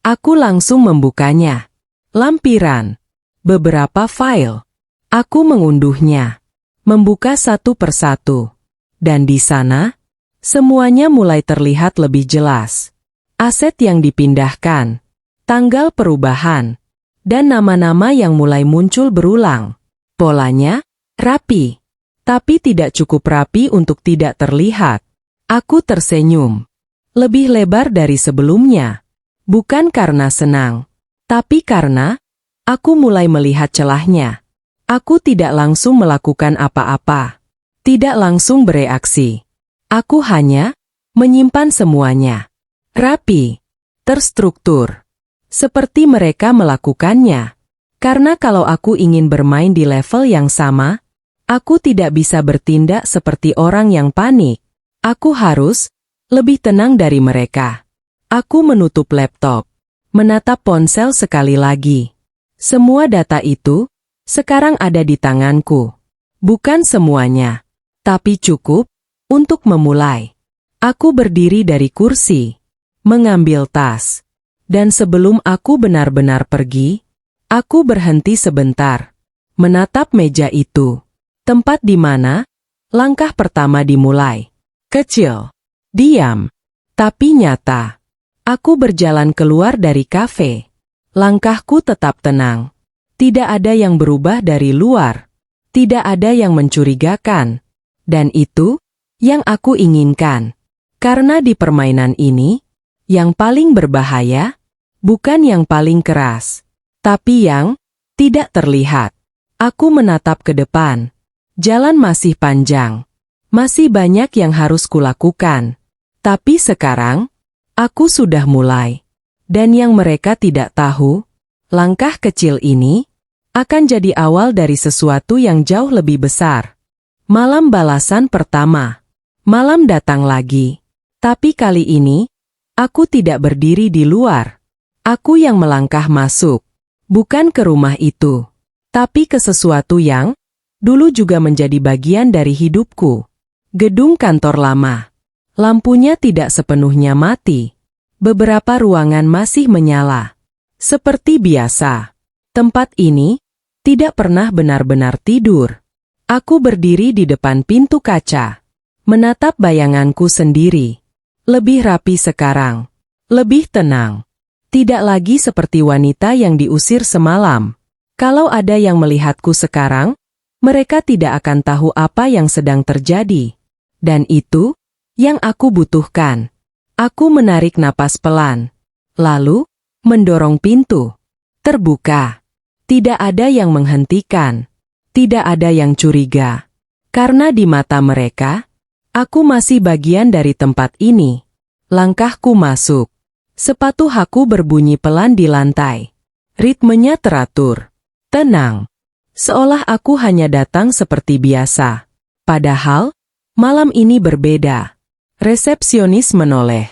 Aku langsung membukanya. Lampiran. Beberapa file. Aku mengunduhnya. Membuka satu persatu. Dan di sana, semuanya mulai terlihat lebih jelas. Aset yang dipindahkan. Tanggal perubahan. Dan nama-nama yang mulai muncul berulang. Polanya, rapi. Tapi tidak cukup rapi untuk tidak terlihat. Aku tersenyum. Lebih lebar dari sebelumnya. Bukan karena senang. Tapi karena, aku mulai melihat celahnya. Aku tidak langsung melakukan apa-apa. Tidak langsung bereaksi. Aku hanya menyimpan semuanya. Rapi. Terstruktur. Seperti mereka melakukannya. Karena kalau aku ingin bermain di level yang sama, aku tidak bisa bertindak seperti orang yang panik. Aku harus lebih tenang dari mereka. Aku menutup laptop. Menatap ponsel sekali lagi. Semua data itu sekarang ada di tanganku. Bukan semuanya, tapi cukup untuk memulai. Aku berdiri dari kursi, mengambil tas. Dan sebelum aku benar-benar pergi, aku berhenti sebentar. Menatap meja itu. Tempat di mana langkah pertama dimulai. Kecil. Diam. Tapi nyata. Aku berjalan keluar dari kafe. Langkahku tetap tenang. Tidak ada yang berubah dari luar. Tidak ada yang mencurigakan. Dan itu yang aku inginkan. Karena di permainan ini, yang paling berbahaya, bukan yang paling keras, tapi yang tidak terlihat. Aku menatap ke depan. Jalan masih panjang. Masih banyak yang harus kulakukan. Tapi sekarang, aku sudah mulai. Dan yang mereka tidak tahu, langkah kecil ini akan jadi awal dari sesuatu yang jauh lebih besar. Malam balasan pertama. Malam datang lagi. Tapi kali ini, aku tidak berdiri di luar. Aku yang melangkah masuk. Bukan ke rumah itu. Tapi ke sesuatu yang dulu juga menjadi bagian dari hidupku. Gedung kantor lama. Lampunya tidak sepenuhnya mati. Beberapa ruangan masih menyala. Seperti biasa. Tempat ini tidak pernah benar-benar tidur. Aku berdiri di depan pintu kaca. Menatap bayanganku sendiri. Lebih rapi sekarang. Lebih tenang. Tidak lagi seperti wanita yang diusir semalam. Kalau ada yang melihatku sekarang, mereka tidak akan tahu apa yang sedang terjadi. Dan itu yang aku butuhkan. Aku menarik napas pelan. Lalu, mendorong pintu. Terbuka. Tidak ada yang menghentikan. Tidak ada yang curiga. Karena di mata mereka, aku masih bagian dari tempat ini. Langkahku masuk. Sepatu haku berbunyi pelan di lantai. Ritmenya teratur. Tenang. Seolah aku hanya datang seperti biasa. Padahal, malam ini berbeda. Resepsionis menoleh.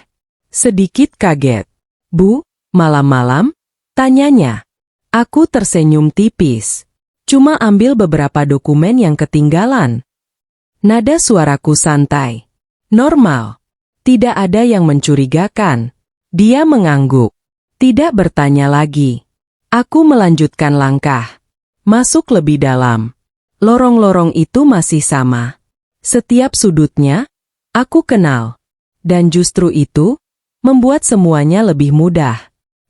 Sedikit kaget. Bu, malam-malam? Tanyanya. Aku tersenyum tipis. Cuma ambil beberapa dokumen yang ketinggalan. Nada suaraku santai. Normal. Tidak ada yang mencurigakan. Dia mengangguk. Tidak bertanya lagi. Aku melanjutkan langkah. Masuk lebih dalam. Lorong-lorong itu masih sama. Setiap sudutnya, aku kenal. Dan justru itu, membuat semuanya lebih mudah.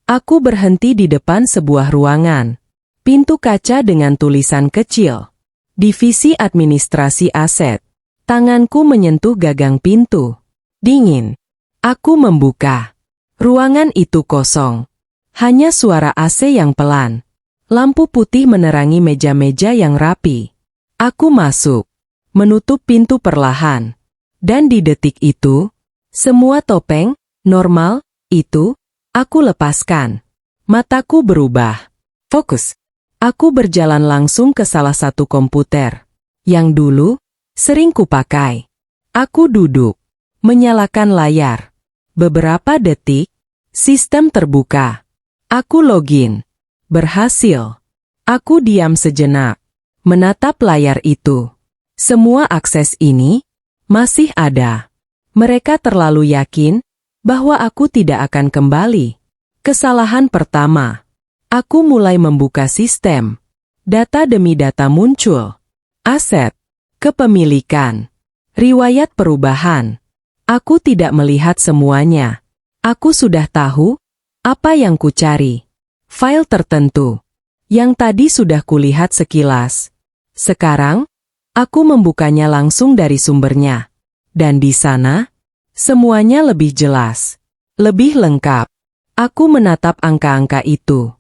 Aku berhenti di depan sebuah ruangan. Pintu kaca dengan tulisan kecil. Divisi Administrasi Aset. Tanganku menyentuh gagang pintu. Dingin. Aku membuka. Ruangan itu kosong. Hanya suara AC yang pelan. Lampu putih menerangi meja-meja yang rapi. Aku masuk. Menutup pintu perlahan. Dan di detik itu, semua topeng, normal, itu, aku lepaskan. Mataku berubah. Fokus. Aku berjalan langsung ke salah satu komputer. Yang dulu, sering kupakai. Aku duduk. Menyalakan layar. Beberapa detik, sistem terbuka. Aku login. Berhasil. Aku diam sejenak. Menatap layar itu. Semua akses ini masih ada. Mereka terlalu yakin bahwa aku tidak akan kembali. Kesalahan pertama. Aku mulai membuka sistem. Data demi data muncul. Aset. Kepemilikan. Riwayat perubahan. Aku tidak melihat semuanya. Aku sudah tahu apa yang kucari. File tertentu. Yang tadi sudah kulihat sekilas. Sekarang, aku membukanya langsung dari sumbernya. Dan di sana, semuanya lebih jelas. Lebih lengkap. Aku menatap angka-angka itu.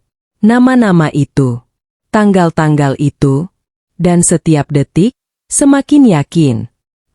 Nama-nama itu. Tanggal-tanggal itu. Dan setiap detik, semakin yakin.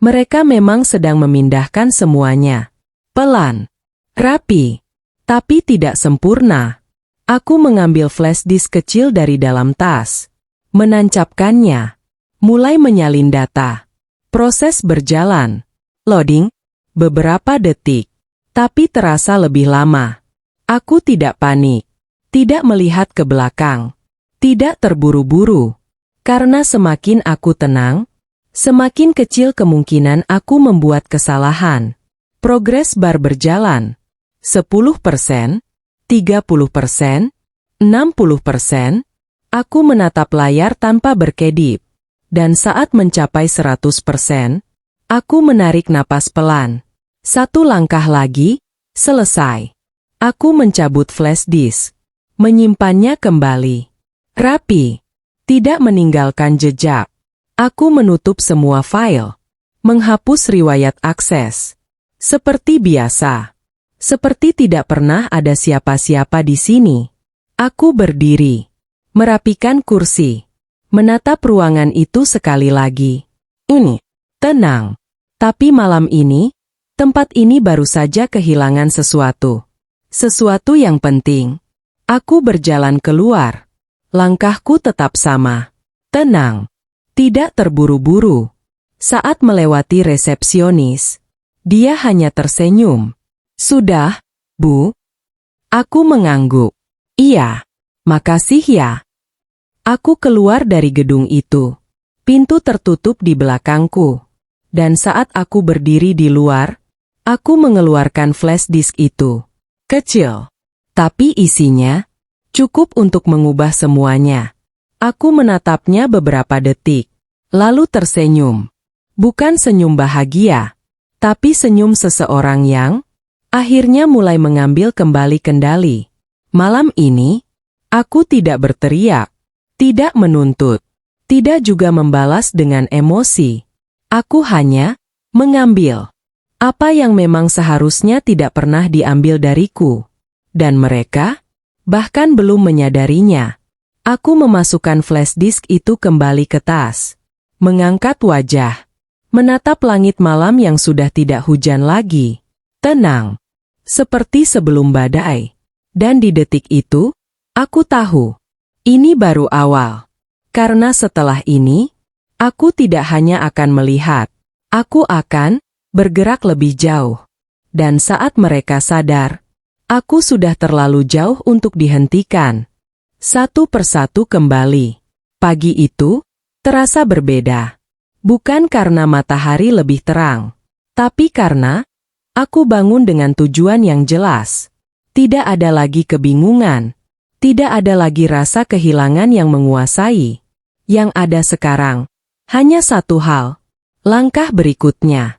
Mereka memang sedang memindahkan semuanya. Pelan. Rapi. Tapi tidak sempurna. Aku mengambil flash disk kecil dari dalam tas. Menancapkannya. Mulai menyalin data. Proses berjalan. Loading. Beberapa detik. Tapi terasa lebih lama. Aku tidak panik. Tidak melihat ke belakang. Tidak terburu-buru. Karena semakin aku tenang, semakin kecil kemungkinan aku membuat kesalahan. Progres bar berjalan. 10%, 30%, 60%. Aku menatap layar tanpa berkedip. Dan saat mencapai 100%, aku menarik napas pelan. Satu langkah lagi, selesai. Aku mencabut flash disk. Menyimpannya kembali. Rapi. Tidak meninggalkan jejak. Aku menutup semua file. Menghapus riwayat akses. Seperti biasa. Seperti tidak pernah ada siapa-siapa di sini. Aku berdiri. Merapikan kursi. Menatap ruangan itu sekali lagi. Ini. Tenang. Tapi malam ini, tempat ini baru saja kehilangan sesuatu. Sesuatu yang penting. Aku berjalan keluar. Langkahku tetap sama. Tenang. Tidak terburu-buru. Saat melewati resepsionis, dia hanya tersenyum. Sudah, Bu? Aku mengangguk. Iya. Makasih ya. Aku keluar dari gedung itu. Pintu tertutup di belakangku. Dan saat aku berdiri di luar, aku mengeluarkan flash disk itu. Kecil. Tapi isinya cukup untuk mengubah semuanya. Aku menatapnya beberapa detik, lalu tersenyum. Bukan senyum bahagia, tapi senyum seseorang yang akhirnya mulai mengambil kembali kendali. Malam ini, aku tidak berteriak, tidak menuntut, tidak juga membalas dengan emosi. Aku hanya mengambil apa yang memang seharusnya tidak pernah diambil dariku. Dan mereka bahkan belum menyadarinya. Aku memasukkan flash disk itu kembali ke tas. Mengangkat wajah. Menatap langit malam yang sudah tidak hujan lagi. Tenang. Seperti sebelum badai. Dan di detik itu, aku tahu. Ini baru awal. Karena setelah ini, aku tidak hanya akan melihat. Aku akan bergerak lebih jauh. Dan saat mereka sadar, aku sudah terlalu jauh untuk dihentikan. Satu persatu kembali. Pagi itu terasa berbeda. Bukan karena matahari lebih terang, tapi karena aku bangun dengan tujuan yang jelas. Tidak ada lagi kebingungan. Tidak ada lagi rasa kehilangan yang menguasai. Yang ada sekarang hanya satu hal. Langkah berikutnya.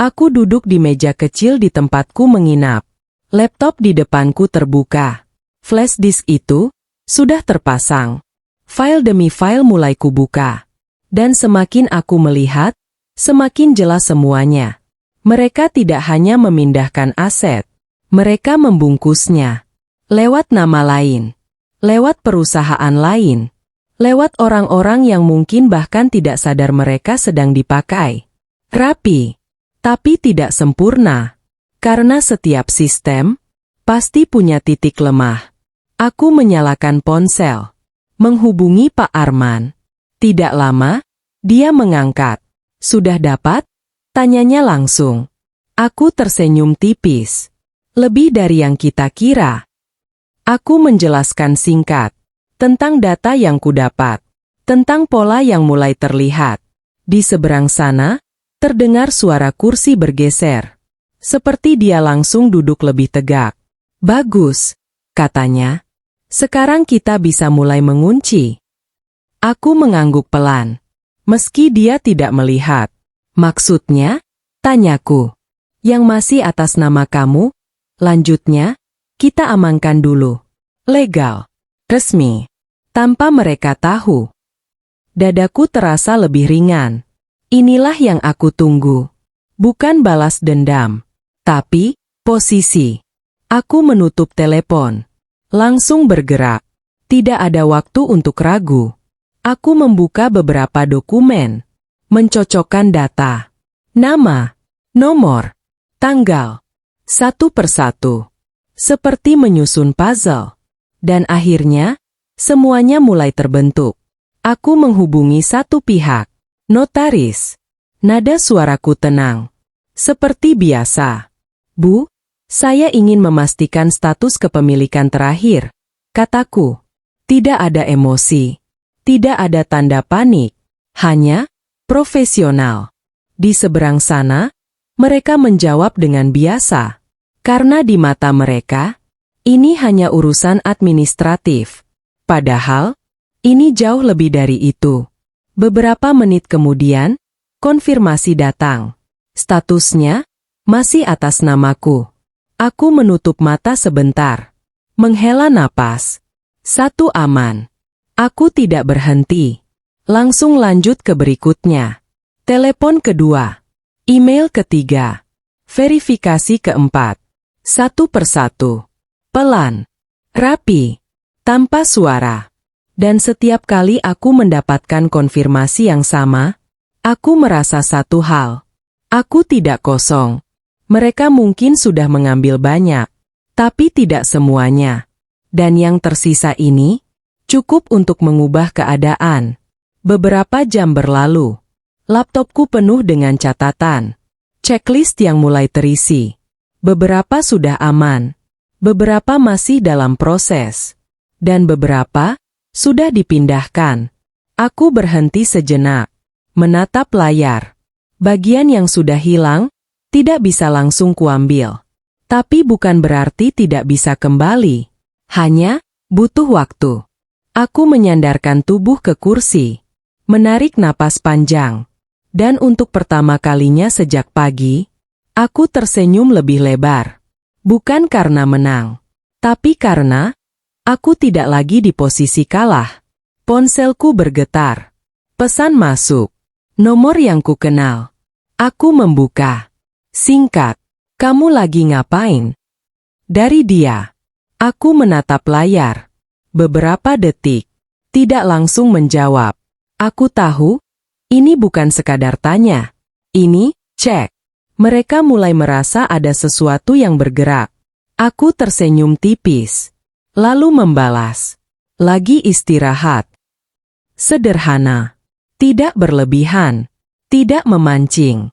Aku duduk di meja kecil di tempatku menginap. Laptop di depanku terbuka. Flash disk itu sudah terpasang. File demi file mulai kubuka. Dan semakin aku melihat, semakin jelas semuanya. Mereka tidak hanya memindahkan aset, mereka membungkusnya. Lewat nama lain, lewat perusahaan lain, lewat orang-orang yang mungkin bahkan tidak sadar mereka sedang dipakai. Rapi, tapi tidak sempurna. Karena setiap sistem pasti punya titik lemah. Aku menyalakan ponsel, menghubungi Pak Arman. Tidak lama, dia mengangkat. Sudah dapat? Tanyanya langsung. Aku tersenyum tipis. Lebih dari yang kita kira. Aku menjelaskan singkat tentang data yang kudapat, tentang pola yang mulai terlihat. Di seberang sana, terdengar suara kursi bergeser. Seperti dia langsung duduk lebih tegak. Bagus, katanya. Sekarang kita bisa mulai mengunci. Aku mengangguk pelan. Meski dia tidak melihat. Maksudnya? Tanyaku. Yang masih atas nama kamu? Lanjutnya, kita amankan dulu. Legal. Resmi. Tanpa mereka tahu. Dadaku terasa lebih ringan. Inilah yang aku tunggu. Bukan balas dendam. Tapi, posisi. Aku menutup telepon. Langsung bergerak. Tidak ada waktu untuk ragu. Aku membuka beberapa dokumen. Mencocokkan data. Nama, nomor, tanggal. Satu persatu. Seperti menyusun puzzle. Dan akhirnya, semuanya mulai terbentuk. Aku menghubungi satu pihak. Notaris. Nada suaraku tenang. Seperti biasa. Bu, saya ingin memastikan status kepemilikan terakhir. Kataku. Tidak ada emosi. Tidak ada tanda panik. Hanya profesional. Di seberang sana, mereka menjawab dengan biasa. Karena di mata mereka, ini hanya urusan administratif. Padahal, ini jauh lebih dari itu. Beberapa menit kemudian, konfirmasi datang. Statusnya masih atas namaku. Aku menutup mata sebentar. Menghela napas. Satu aman. Aku tidak berhenti. Langsung lanjut ke berikutnya. Telepon kedua. Email ketiga. Verifikasi keempat. Satu persatu. Pelan. Rapi. Tanpa suara. Dan setiap kali aku mendapatkan konfirmasi yang sama, aku merasa satu hal. Aku tidak kosong. Mereka mungkin sudah mengambil banyak, tapi tidak semuanya. Dan yang tersisa ini, cukup untuk mengubah keadaan. Beberapa jam berlalu. Laptopku penuh dengan catatan. Checklist yang mulai terisi. Beberapa sudah aman. Beberapa masih dalam proses. Dan beberapa sudah dipindahkan. Aku berhenti sejenak. Menatap layar. Bagian yang sudah hilang, tidak bisa langsung kuambil. Tapi bukan berarti tidak bisa kembali. Hanya butuh waktu. Aku menyandarkan tubuh ke kursi. Menarik napas panjang. Dan untuk pertama kalinya sejak pagi, aku tersenyum lebih lebar. Bukan karena menang. Tapi karena aku tidak lagi di posisi kalah. Ponselku bergetar. Pesan masuk. Nomor yang kukenal. Aku membuka. Singkat. Kamu lagi ngapain? Dari dia. Aku menatap layar. Beberapa detik. Tidak langsung menjawab. Aku tahu, ini bukan sekadar tanya. Ini, cek. Mereka mulai merasa ada sesuatu yang bergerak. Aku tersenyum tipis. Lalu membalas. Lagi istirahat. Sederhana. Tidak berlebihan. Tidak memancing.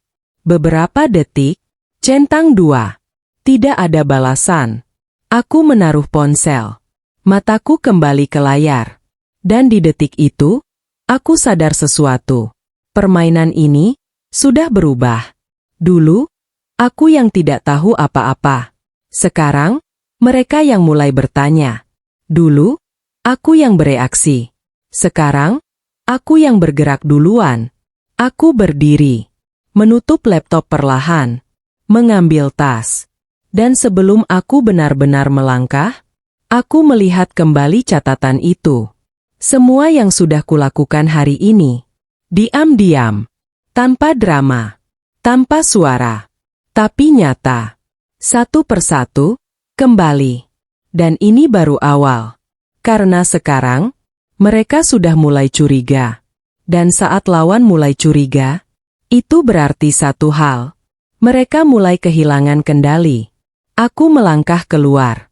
Beberapa detik. Centang 2. Tidak ada balasan. Aku menaruh ponsel. Mataku kembali ke layar. Dan di detik itu, aku sadar sesuatu. Permainan ini sudah berubah. Dulu, aku yang tidak tahu apa-apa. Sekarang, mereka yang mulai bertanya. Dulu, aku yang bereaksi. Sekarang, aku yang bergerak duluan. Aku berdiri. Menutup laptop perlahan. Mengambil tas. Dan sebelum aku benar-benar melangkah, Aku melihat kembali catatan itu. Semua yang sudah kulakukan hari ini. Diam-diam. Tanpa drama. Tanpa suara. Tapi nyata. Satu persatu, kembali. Dan ini baru awal. Karena sekarang, mereka sudah mulai curiga. Dan saat lawan mulai curiga, itu berarti satu hal. Mereka mulai kehilangan kendali. Aku melangkah keluar.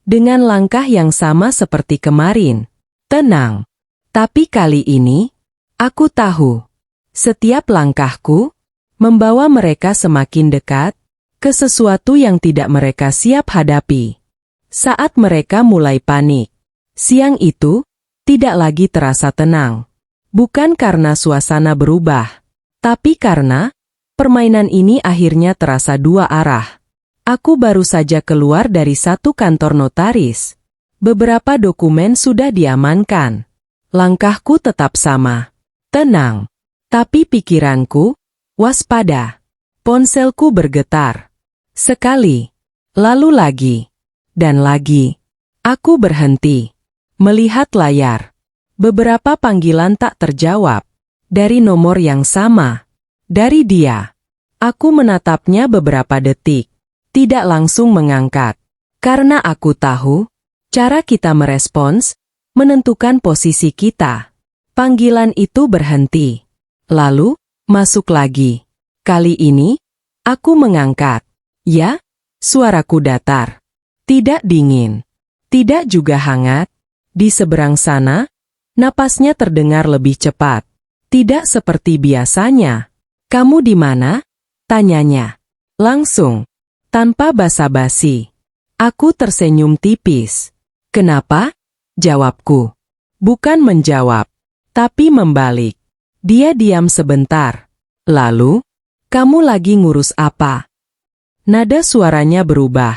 Dengan langkah yang sama seperti kemarin. Tenang. Tapi kali ini, aku tahu. Setiap langkahku, membawa mereka semakin dekat, ke sesuatu yang tidak mereka siap hadapi. Saat mereka mulai panik. Siang itu, tidak lagi terasa tenang. Bukan karena suasana berubah. Tapi karena, permainan ini akhirnya terasa dua arah. Aku baru saja keluar dari satu kantor notaris. Beberapa dokumen sudah diamankan. Langkahku tetap sama. Tenang. Tapi pikiranku, waspada. Ponselku bergetar. Sekali. Lalu lagi. Dan lagi. Aku berhenti. Melihat layar. Beberapa panggilan tak terjawab. Dari nomor yang sama. Dari dia. Aku menatapnya beberapa detik. Tidak langsung mengangkat. Karena aku tahu, cara kita merespons, menentukan posisi kita. Panggilan itu berhenti. Lalu, masuk lagi. Kali ini, aku mengangkat. Ya, suaraku datar. Tidak dingin. Tidak juga hangat. Di seberang sana, napasnya terdengar lebih cepat. Tidak seperti biasanya. Kamu di mana? Tanyanya. Langsung. Tanpa basa-basi. Aku tersenyum tipis. Kenapa? Jawabku. Bukan menjawab. Tapi membalik. Dia diam sebentar. Lalu, kamu lagi ngurus apa? Nada suaranya berubah.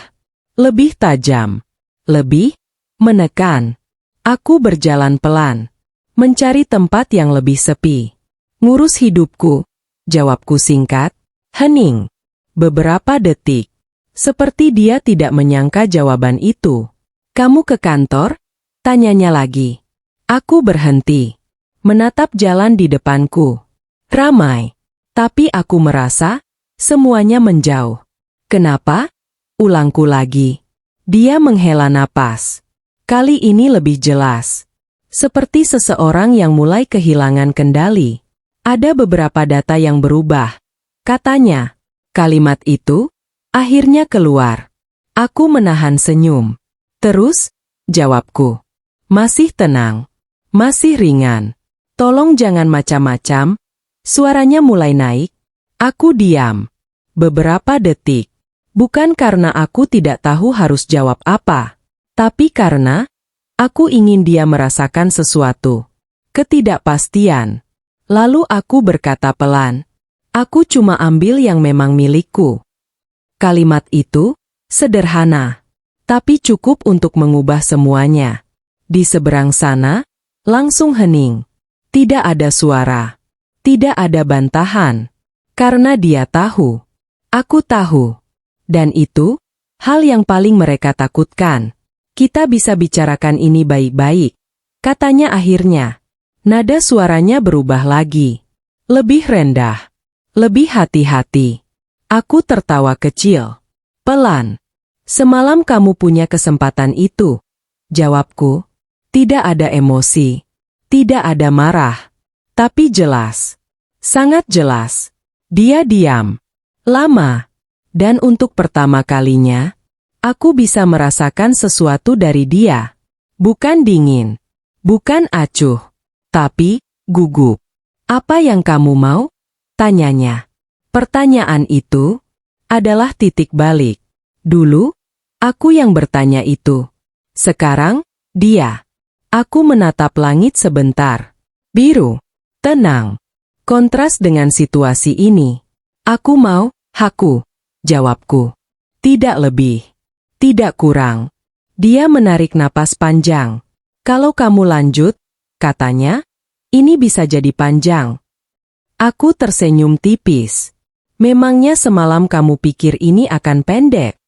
Lebih tajam. Lebih menekan. Aku berjalan pelan. Mencari tempat yang lebih sepi. Ngurus hidupku. Jawabku singkat. Hening. Beberapa detik. Seperti dia tidak menyangka jawaban itu. Kamu ke kantor? Tanyanya lagi. Aku berhenti. Menatap jalan di depanku. Ramai. Tapi aku merasa, semuanya menjauh. Kenapa? Ulangku lagi. Dia menghela napas. Kali ini lebih jelas. Seperti seseorang yang mulai kehilangan kendali. Ada beberapa data yang berubah. Katanya. Kalimat itu, akhirnya keluar. Aku menahan senyum. Terus, jawabku. Masih tenang. Masih ringan. Tolong jangan macam-macam. Suaranya mulai naik. Aku diam. Beberapa detik. Bukan karena aku tidak tahu harus jawab apa. Tapi karena, aku ingin dia merasakan sesuatu. Ketidakpastian. Lalu aku berkata pelan. Aku cuma ambil yang memang milikku. Kalimat itu, sederhana. Tapi cukup untuk mengubah semuanya. Di seberang sana, langsung hening. Tidak ada suara. Tidak ada bantahan. Karena dia tahu. Aku tahu. Dan itu, hal yang paling mereka takutkan. Kita bisa bicarakan ini baik-baik. Katanya akhirnya. Nada suaranya berubah lagi. Lebih rendah. Lebih hati-hati. Aku tertawa kecil. Pelan. Semalam kamu punya kesempatan itu. Jawabku. Tidak ada emosi. Tidak ada marah. Tapi jelas. Sangat jelas. Dia diam. Lama. Dan untuk pertama kalinya, aku bisa merasakan sesuatu dari dia. Bukan dingin. Bukan acuh. Tapi, gugup. Apa yang kamu mau? Tanyanya. Pertanyaan itu adalah titik balik. Dulu, aku yang bertanya itu. Sekarang, dia. Aku menatap langit sebentar. Biru. Tenang. Kontras dengan situasi ini. Aku mau, haku. Jawabku. Tidak lebih. Tidak kurang. Dia menarik napas panjang. Kalau kamu lanjut, katanya, ini bisa jadi panjang. Aku tersenyum tipis. Memangnya semalam kamu pikir ini akan pendek?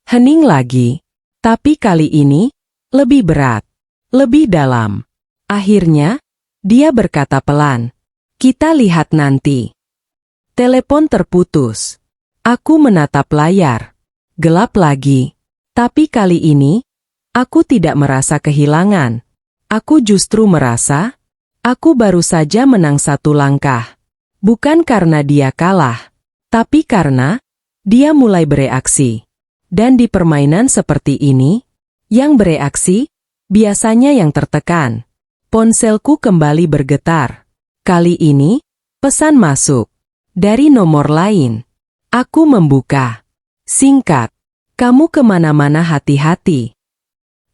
Hening lagi. Tapi kali ini, Lebih berat. Lebih dalam. Akhirnya, dia berkata pelan. Kita lihat nanti. Telepon terputus. Aku menatap layar. Gelap lagi. Tapi kali ini, aku tidak merasa kehilangan. Aku justru merasa, aku baru saja menang satu langkah. Bukan karena dia kalah, tapi karena dia mulai bereaksi. Dan di permainan seperti ini, yang bereaksi, biasanya yang tertekan. Ponselku kembali bergetar. Kali ini, pesan masuk. Dari nomor lain. Aku membuka. Singkat. Kamu kemana-mana hati-hati.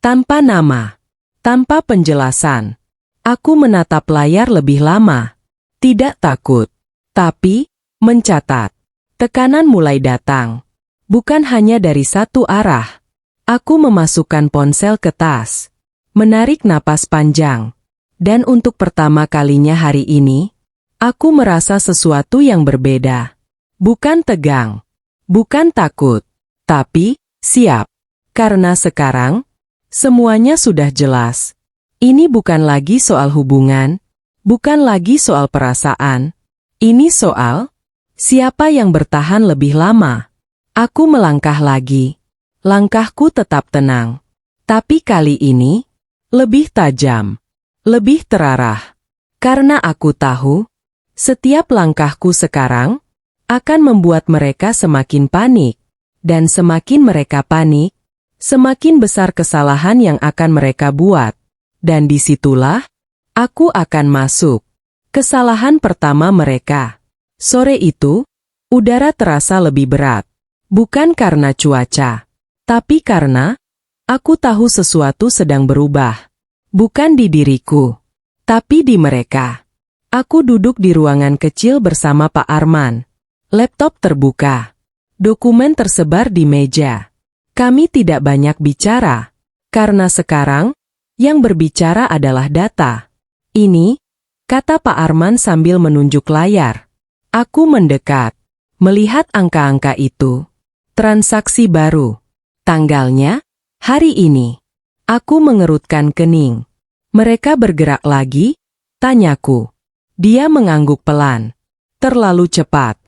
Tanpa nama. Tanpa penjelasan. Aku menatap layar lebih lama. Tidak takut. Tapi, mencatat. Tekanan mulai datang. Bukan hanya dari satu arah. Aku memasukkan ponsel ke tas. Menarik napas panjang. Dan untuk pertama kalinya hari ini, aku merasa sesuatu yang berbeda. Bukan tegang. Bukan takut. Tapi, siap. Karena sekarang, semuanya sudah jelas. Ini bukan lagi soal hubungan. Bukan lagi soal perasaan. Ini soal siapa yang bertahan lebih lama. Aku melangkah lagi. Langkahku tetap tenang. Tapi kali ini, lebih tajam. Lebih terarah. Karena aku tahu, setiap langkahku sekarang akan membuat mereka semakin panik. Dan semakin mereka panik, semakin besar kesalahan yang akan mereka buat. Dan disitulah, aku akan masuk. Kesalahan pertama mereka. Sore itu, udara terasa lebih berat. Bukan karena cuaca, tapi karena aku tahu sesuatu sedang berubah. Bukan di diriku, tapi di mereka. Aku duduk di ruangan kecil bersama Pak Arman. Laptop terbuka. Dokumen tersebar di meja. Kami tidak banyak bicara, karena sekarang, yang berbicara adalah data. Ini, kata Pak Arman sambil menunjuk layar. Aku mendekat, melihat angka-angka itu. Transaksi baru. Tanggalnya, hari ini. Aku mengerutkan kening. Mereka bergerak lagi? Tanyaku. Dia mengangguk pelan. Terlalu cepat.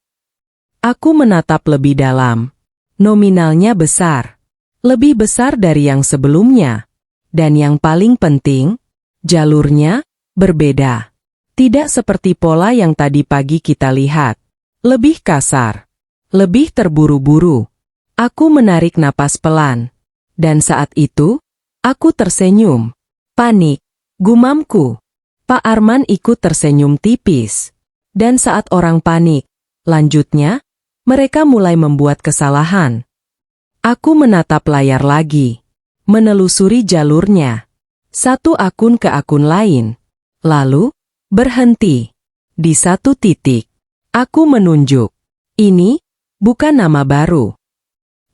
Aku menatap lebih dalam. Nominalnya besar. Lebih besar dari yang sebelumnya. Dan yang paling penting, jalurnya berbeda. Tidak seperti pola yang tadi pagi kita lihat. Lebih kasar. Lebih terburu-buru. Aku menarik napas pelan. Dan saat itu, aku tersenyum. Panik. Gumamku. Pak Arman ikut tersenyum tipis. Dan saat orang panik, lanjutnya, mereka mulai membuat kesalahan. Aku menatap layar lagi. Menelusuri jalurnya. Satu akun ke akun lain. Lalu, berhenti. Di satu titik. Aku menunjuk. Ini, bukan nama baru.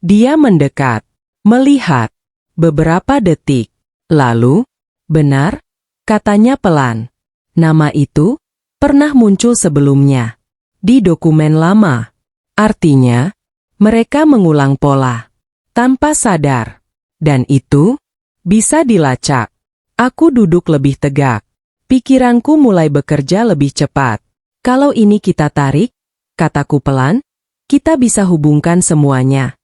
Dia mendekat. Melihat. Beberapa detik. Lalu, benar, katanya pelan. Nama itu, pernah muncul sebelumnya. Di dokumen lama. Artinya, mereka mengulang pola. Tanpa sadar. Dan itu, bisa dilacak. Aku duduk lebih tegak. Pikiranku mulai bekerja lebih cepat. Kalau ini kita tarik, kataku pelan, kita bisa hubungkan semuanya.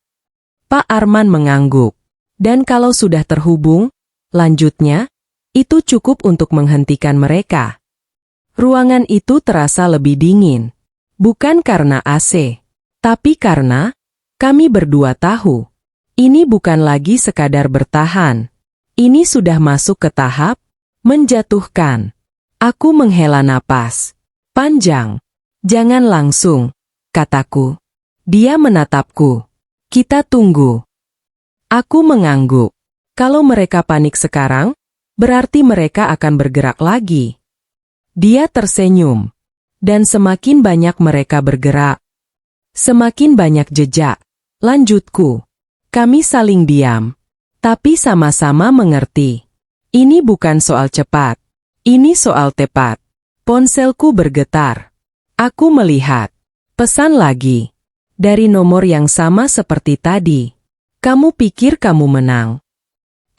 Pak Arman mengangguk. Dan kalau sudah terhubung, lanjutnya, itu cukup untuk menghentikan mereka. Ruangan itu terasa lebih dingin. Bukan karena AC, tapi karena kami berdua tahu. Ini bukan lagi sekadar bertahan. Ini sudah masuk ke tahap menjatuhkan. Aku menghela napas. Panjang. Jangan langsung, kataku. Dia menatapku. Kita tunggu. Aku mengangguk. Kalau mereka panik sekarang, berarti mereka akan bergerak lagi. Dia tersenyum. Dan semakin banyak mereka bergerak, semakin banyak jejak. Lanjutku. Kami saling diam. Tapi sama-sama mengerti. Ini bukan soal cepat. Ini soal tepat. Ponselku bergetar. Aku melihat. Pesan lagi. Dari nomor yang sama seperti tadi. Kamu pikir kamu menang.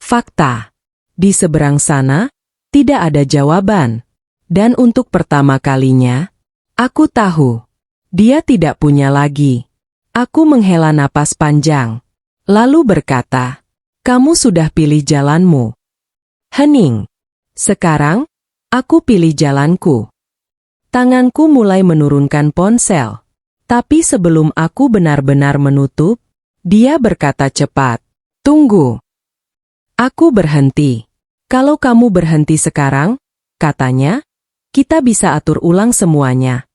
Fakta. Di seberang sana, tidak ada jawaban. Dan untuk pertama kalinya, aku tahu. Dia tidak punya lagi. Aku menghela napas panjang. Lalu berkata, kamu sudah pilih jalanmu. Hening. Sekarang, aku pilih jalanku. Tanganku mulai menurunkan ponsel. Tapi sebelum aku benar-benar menutup, dia berkata cepat, tunggu. Aku berhenti. Kalau kamu berhenti sekarang, katanya, kita bisa atur ulang semuanya.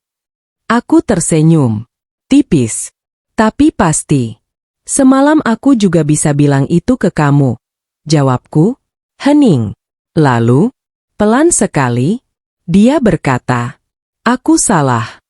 Aku tersenyum. Tipis. Tapi pasti. Semalam aku juga bisa bilang itu ke kamu. Jawabku, hening. Lalu, pelan sekali, dia berkata, aku salah.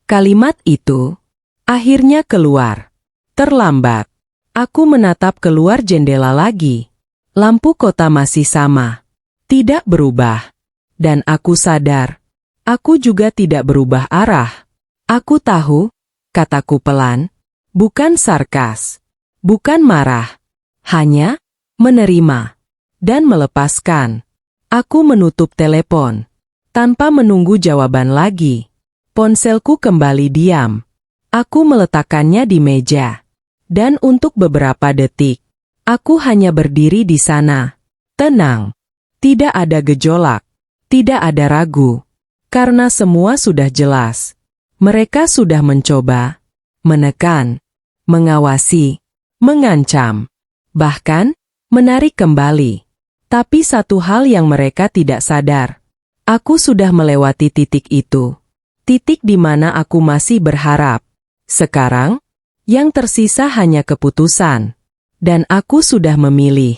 Kalimat itu akhirnya keluar. Terlambat. Aku menatap keluar jendela lagi. Lampu kota masih sama. Tidak berubah. Dan aku sadar, aku juga tidak berubah arah. Aku tahu, kataku pelan, bukan sarkas, bukan marah, hanya menerima dan melepaskan. Aku menutup telepon. Tanpa menunggu jawaban lagi. Ponselku kembali diam. Aku meletakkannya di meja. Dan untuk beberapa detik, aku hanya berdiri di sana. Tenang. Tidak ada gejolak. Tidak ada ragu. Karena semua sudah jelas. Mereka sudah mencoba, menekan, mengawasi, mengancam, bahkan menarik kembali. Tapi satu hal yang mereka tidak sadar. Aku sudah melewati titik itu. Titik di mana aku masih berharap. Sekarang, yang tersisa hanya keputusan. Dan aku sudah memilih.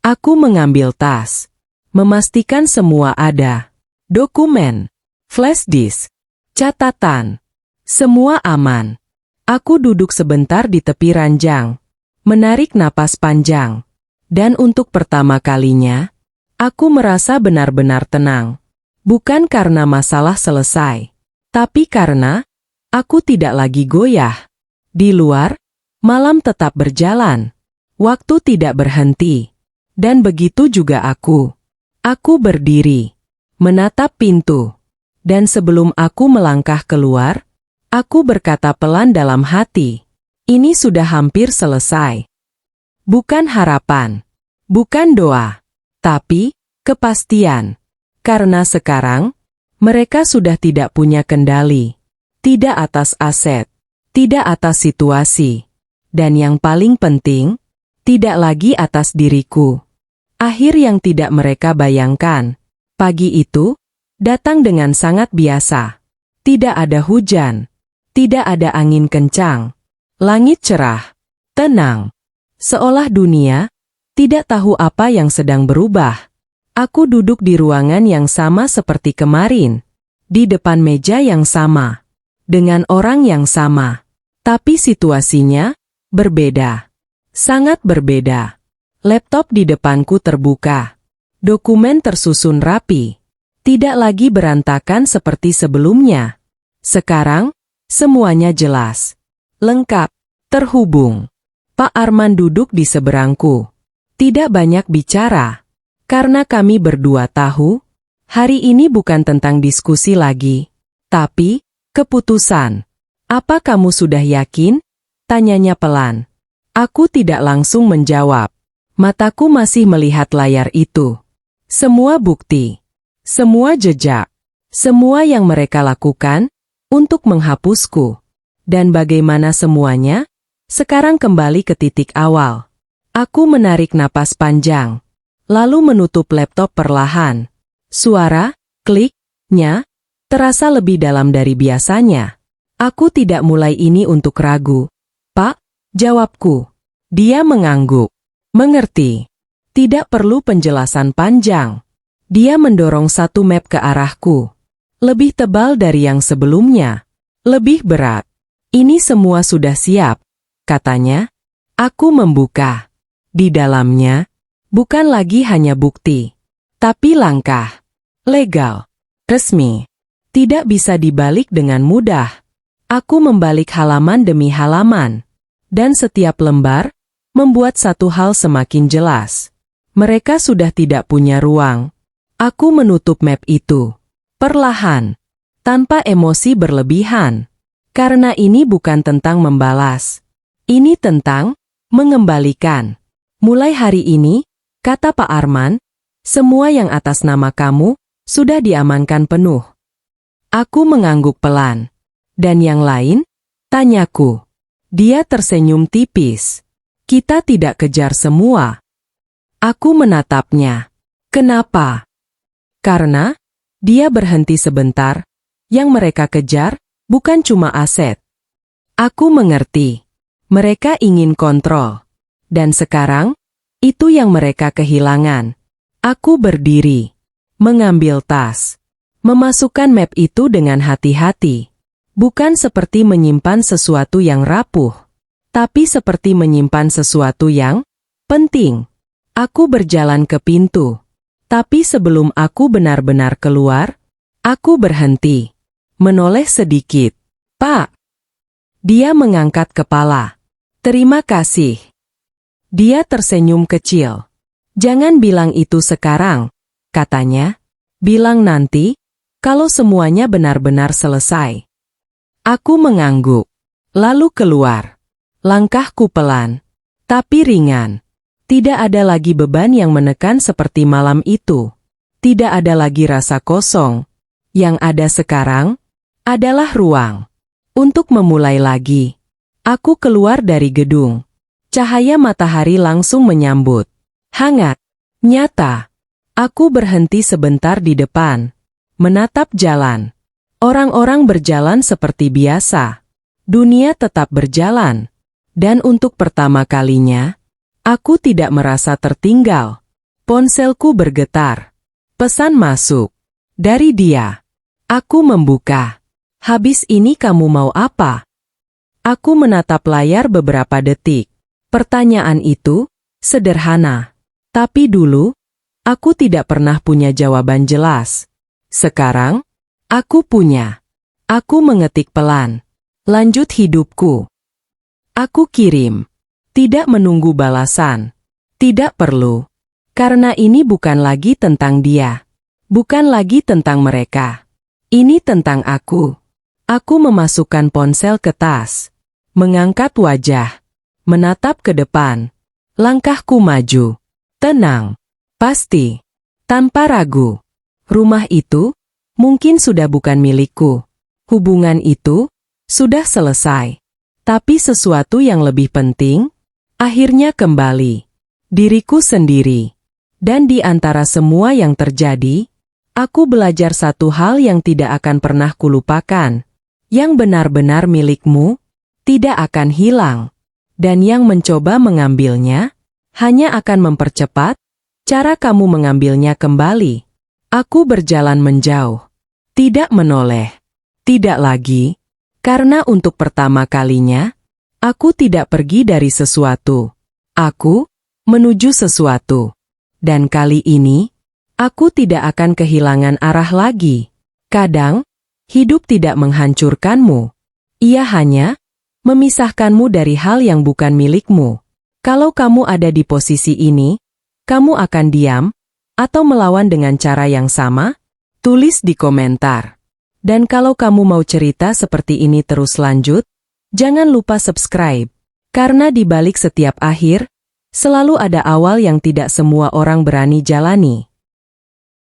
Aku mengambil tas. Memastikan semua ada. Dokumen, flash disk, catatan. Semua aman. Aku duduk sebentar di tepi ranjang. Menarik napas panjang. Dan untuk pertama kalinya, aku merasa benar-benar tenang. Bukan karena masalah selesai. Tapi karena aku tidak lagi goyah. Di luar, malam tetap berjalan. Waktu tidak berhenti. Dan begitu juga aku. Aku berdiri, menatap pintu. Dan sebelum aku melangkah keluar, aku berkata pelan dalam hati, ini sudah hampir selesai. Bukan harapan, bukan doa, tapi kepastian. Karena sekarang, mereka sudah tidak punya kendali. Tidak atas aset, tidak atas situasi. Dan yang paling penting, tidak lagi atas diriku. Akhir yang tidak mereka bayangkan. Pagi itu, datang dengan sangat biasa. Tidak ada hujan. Tidak ada angin kencang. Langit cerah. Tenang. Seolah dunia tidak tahu apa yang sedang berubah. Aku duduk di ruangan yang sama seperti kemarin. Di depan meja yang sama. Dengan orang yang sama. Tapi situasinya berbeda. Sangat berbeda. Laptop di depanku terbuka. Dokumen tersusun rapi. Tidak lagi berantakan seperti sebelumnya. Sekarang, semuanya jelas. Lengkap. Terhubung. Pak Arman duduk di seberangku. Tidak banyak bicara. Karena kami berdua tahu, hari ini bukan tentang diskusi lagi. Tapi, keputusan. Apa kamu sudah yakin? Tanyanya pelan. Aku tidak langsung menjawab. Mataku masih melihat layar itu. Semua bukti. Semua jejak. Semua yang mereka lakukan untuk menghapusku. Dan bagaimana semuanya sekarang kembali ke titik awal. Aku menarik napas panjang. Lalu menutup laptop perlahan. Suara, klik-nya, terasa lebih dalam dari biasanya. Aku tidak mulai ini untuk ragu. Pak, jawabku. Dia mengangguk. Mengerti. Tidak perlu penjelasan panjang. Dia mendorong satu map ke arahku. Lebih tebal dari yang sebelumnya. Lebih berat. Ini semua sudah siap, katanya. Aku membuka. Di dalamnya, bukan lagi hanya bukti, tapi langkah. Legal. Resmi. Tidak bisa dibalik dengan mudah. Aku membalik halaman demi halaman. Dan setiap lembar membuat satu hal semakin jelas. Mereka sudah tidak punya ruang. Aku menutup map itu. Perlahan. Tanpa emosi berlebihan. Karena ini bukan tentang membalas. Ini tentang mengembalikan. Mulai hari ini, kata Pak Arman, semua yang atas nama kamu sudah diamankan penuh. Aku mengangguk pelan. Dan yang lain? Tanyaku. Dia tersenyum tipis. Kita tidak kejar semua. Aku menatapnya. Kenapa? Karena dia berhenti sebentar. Yang mereka kejar bukan cuma aset. Aku mengerti. Mereka ingin kontrol. Dan sekarang, itu yang mereka kehilangan. Aku berdiri. Mengambil tas. Memasukkan map itu dengan hati-hati. Bukan seperti menyimpan sesuatu yang rapuh, tapi seperti menyimpan sesuatu yang penting. Aku berjalan ke pintu. Tapi sebelum aku benar-benar keluar, aku berhenti. Menoleh sedikit. Pak. Dia mengangkat kepala. Terima kasih. Dia tersenyum kecil. Jangan bilang itu sekarang, katanya. Bilang nanti, kalau semuanya benar-benar selesai. Aku mengangguk, lalu keluar. Langkahku pelan, tapi ringan. Tidak ada lagi beban yang menekan seperti malam itu. Tidak ada lagi rasa kosong. Yang ada sekarang adalah ruang untuk memulai lagi. Aku keluar dari gedung. Cahaya matahari langsung menyambut. Hangat, nyata. Aku berhenti sebentar di depan, menatap jalan. Orang-orang berjalan seperti biasa. Dunia tetap berjalan. Dan untuk pertama kalinya, aku tidak merasa tertinggal. Ponselku bergetar. Pesan masuk. Dari dia. Aku membuka. Habis ini kamu mau apa? Aku menatap layar beberapa detik. Pertanyaan itu sederhana. Tapi dulu, aku tidak pernah punya jawaban jelas. Sekarang, aku punya. Aku mengetik pelan. Lanjut hidupku. Aku kirim. Tidak menunggu balasan. Tidak perlu. Karena ini bukan lagi tentang dia. Bukan lagi tentang mereka. Ini tentang aku. Aku memasukkan ponsel ke tas. Mengangkat wajah. Menatap ke depan. Langkahku maju. Tenang. Pasti. Tanpa ragu. Rumah itu mungkin sudah bukan milikku. Hubungan itu sudah selesai. Tapi sesuatu yang lebih penting, akhirnya kembali. Diriku sendiri. Dan di antara semua yang terjadi, aku belajar satu hal yang tidak akan pernah kulupakan. Yang benar-benar milikmu, tidak akan hilang. Dan yang mencoba mengambilnya, hanya akan mempercepat cara kamu mengambilnya kembali. Aku berjalan menjauh. Tidak menoleh. Tidak lagi. Karena untuk pertama kalinya, aku tidak pergi dari sesuatu. Aku menuju sesuatu. Dan kali ini, aku tidak akan kehilangan arah lagi. Kadang, hidup tidak menghancurkanmu. Ia hanya memisahkanmu dari hal yang bukan milikmu. Kalau kamu ada di posisi ini, kamu akan diam atau melawan dengan cara yang sama? Tulis di komentar. Dan kalau kamu mau cerita seperti ini terus lanjut, jangan lupa subscribe. Karena di balik setiap akhir, selalu ada awal yang tidak semua orang berani jalani.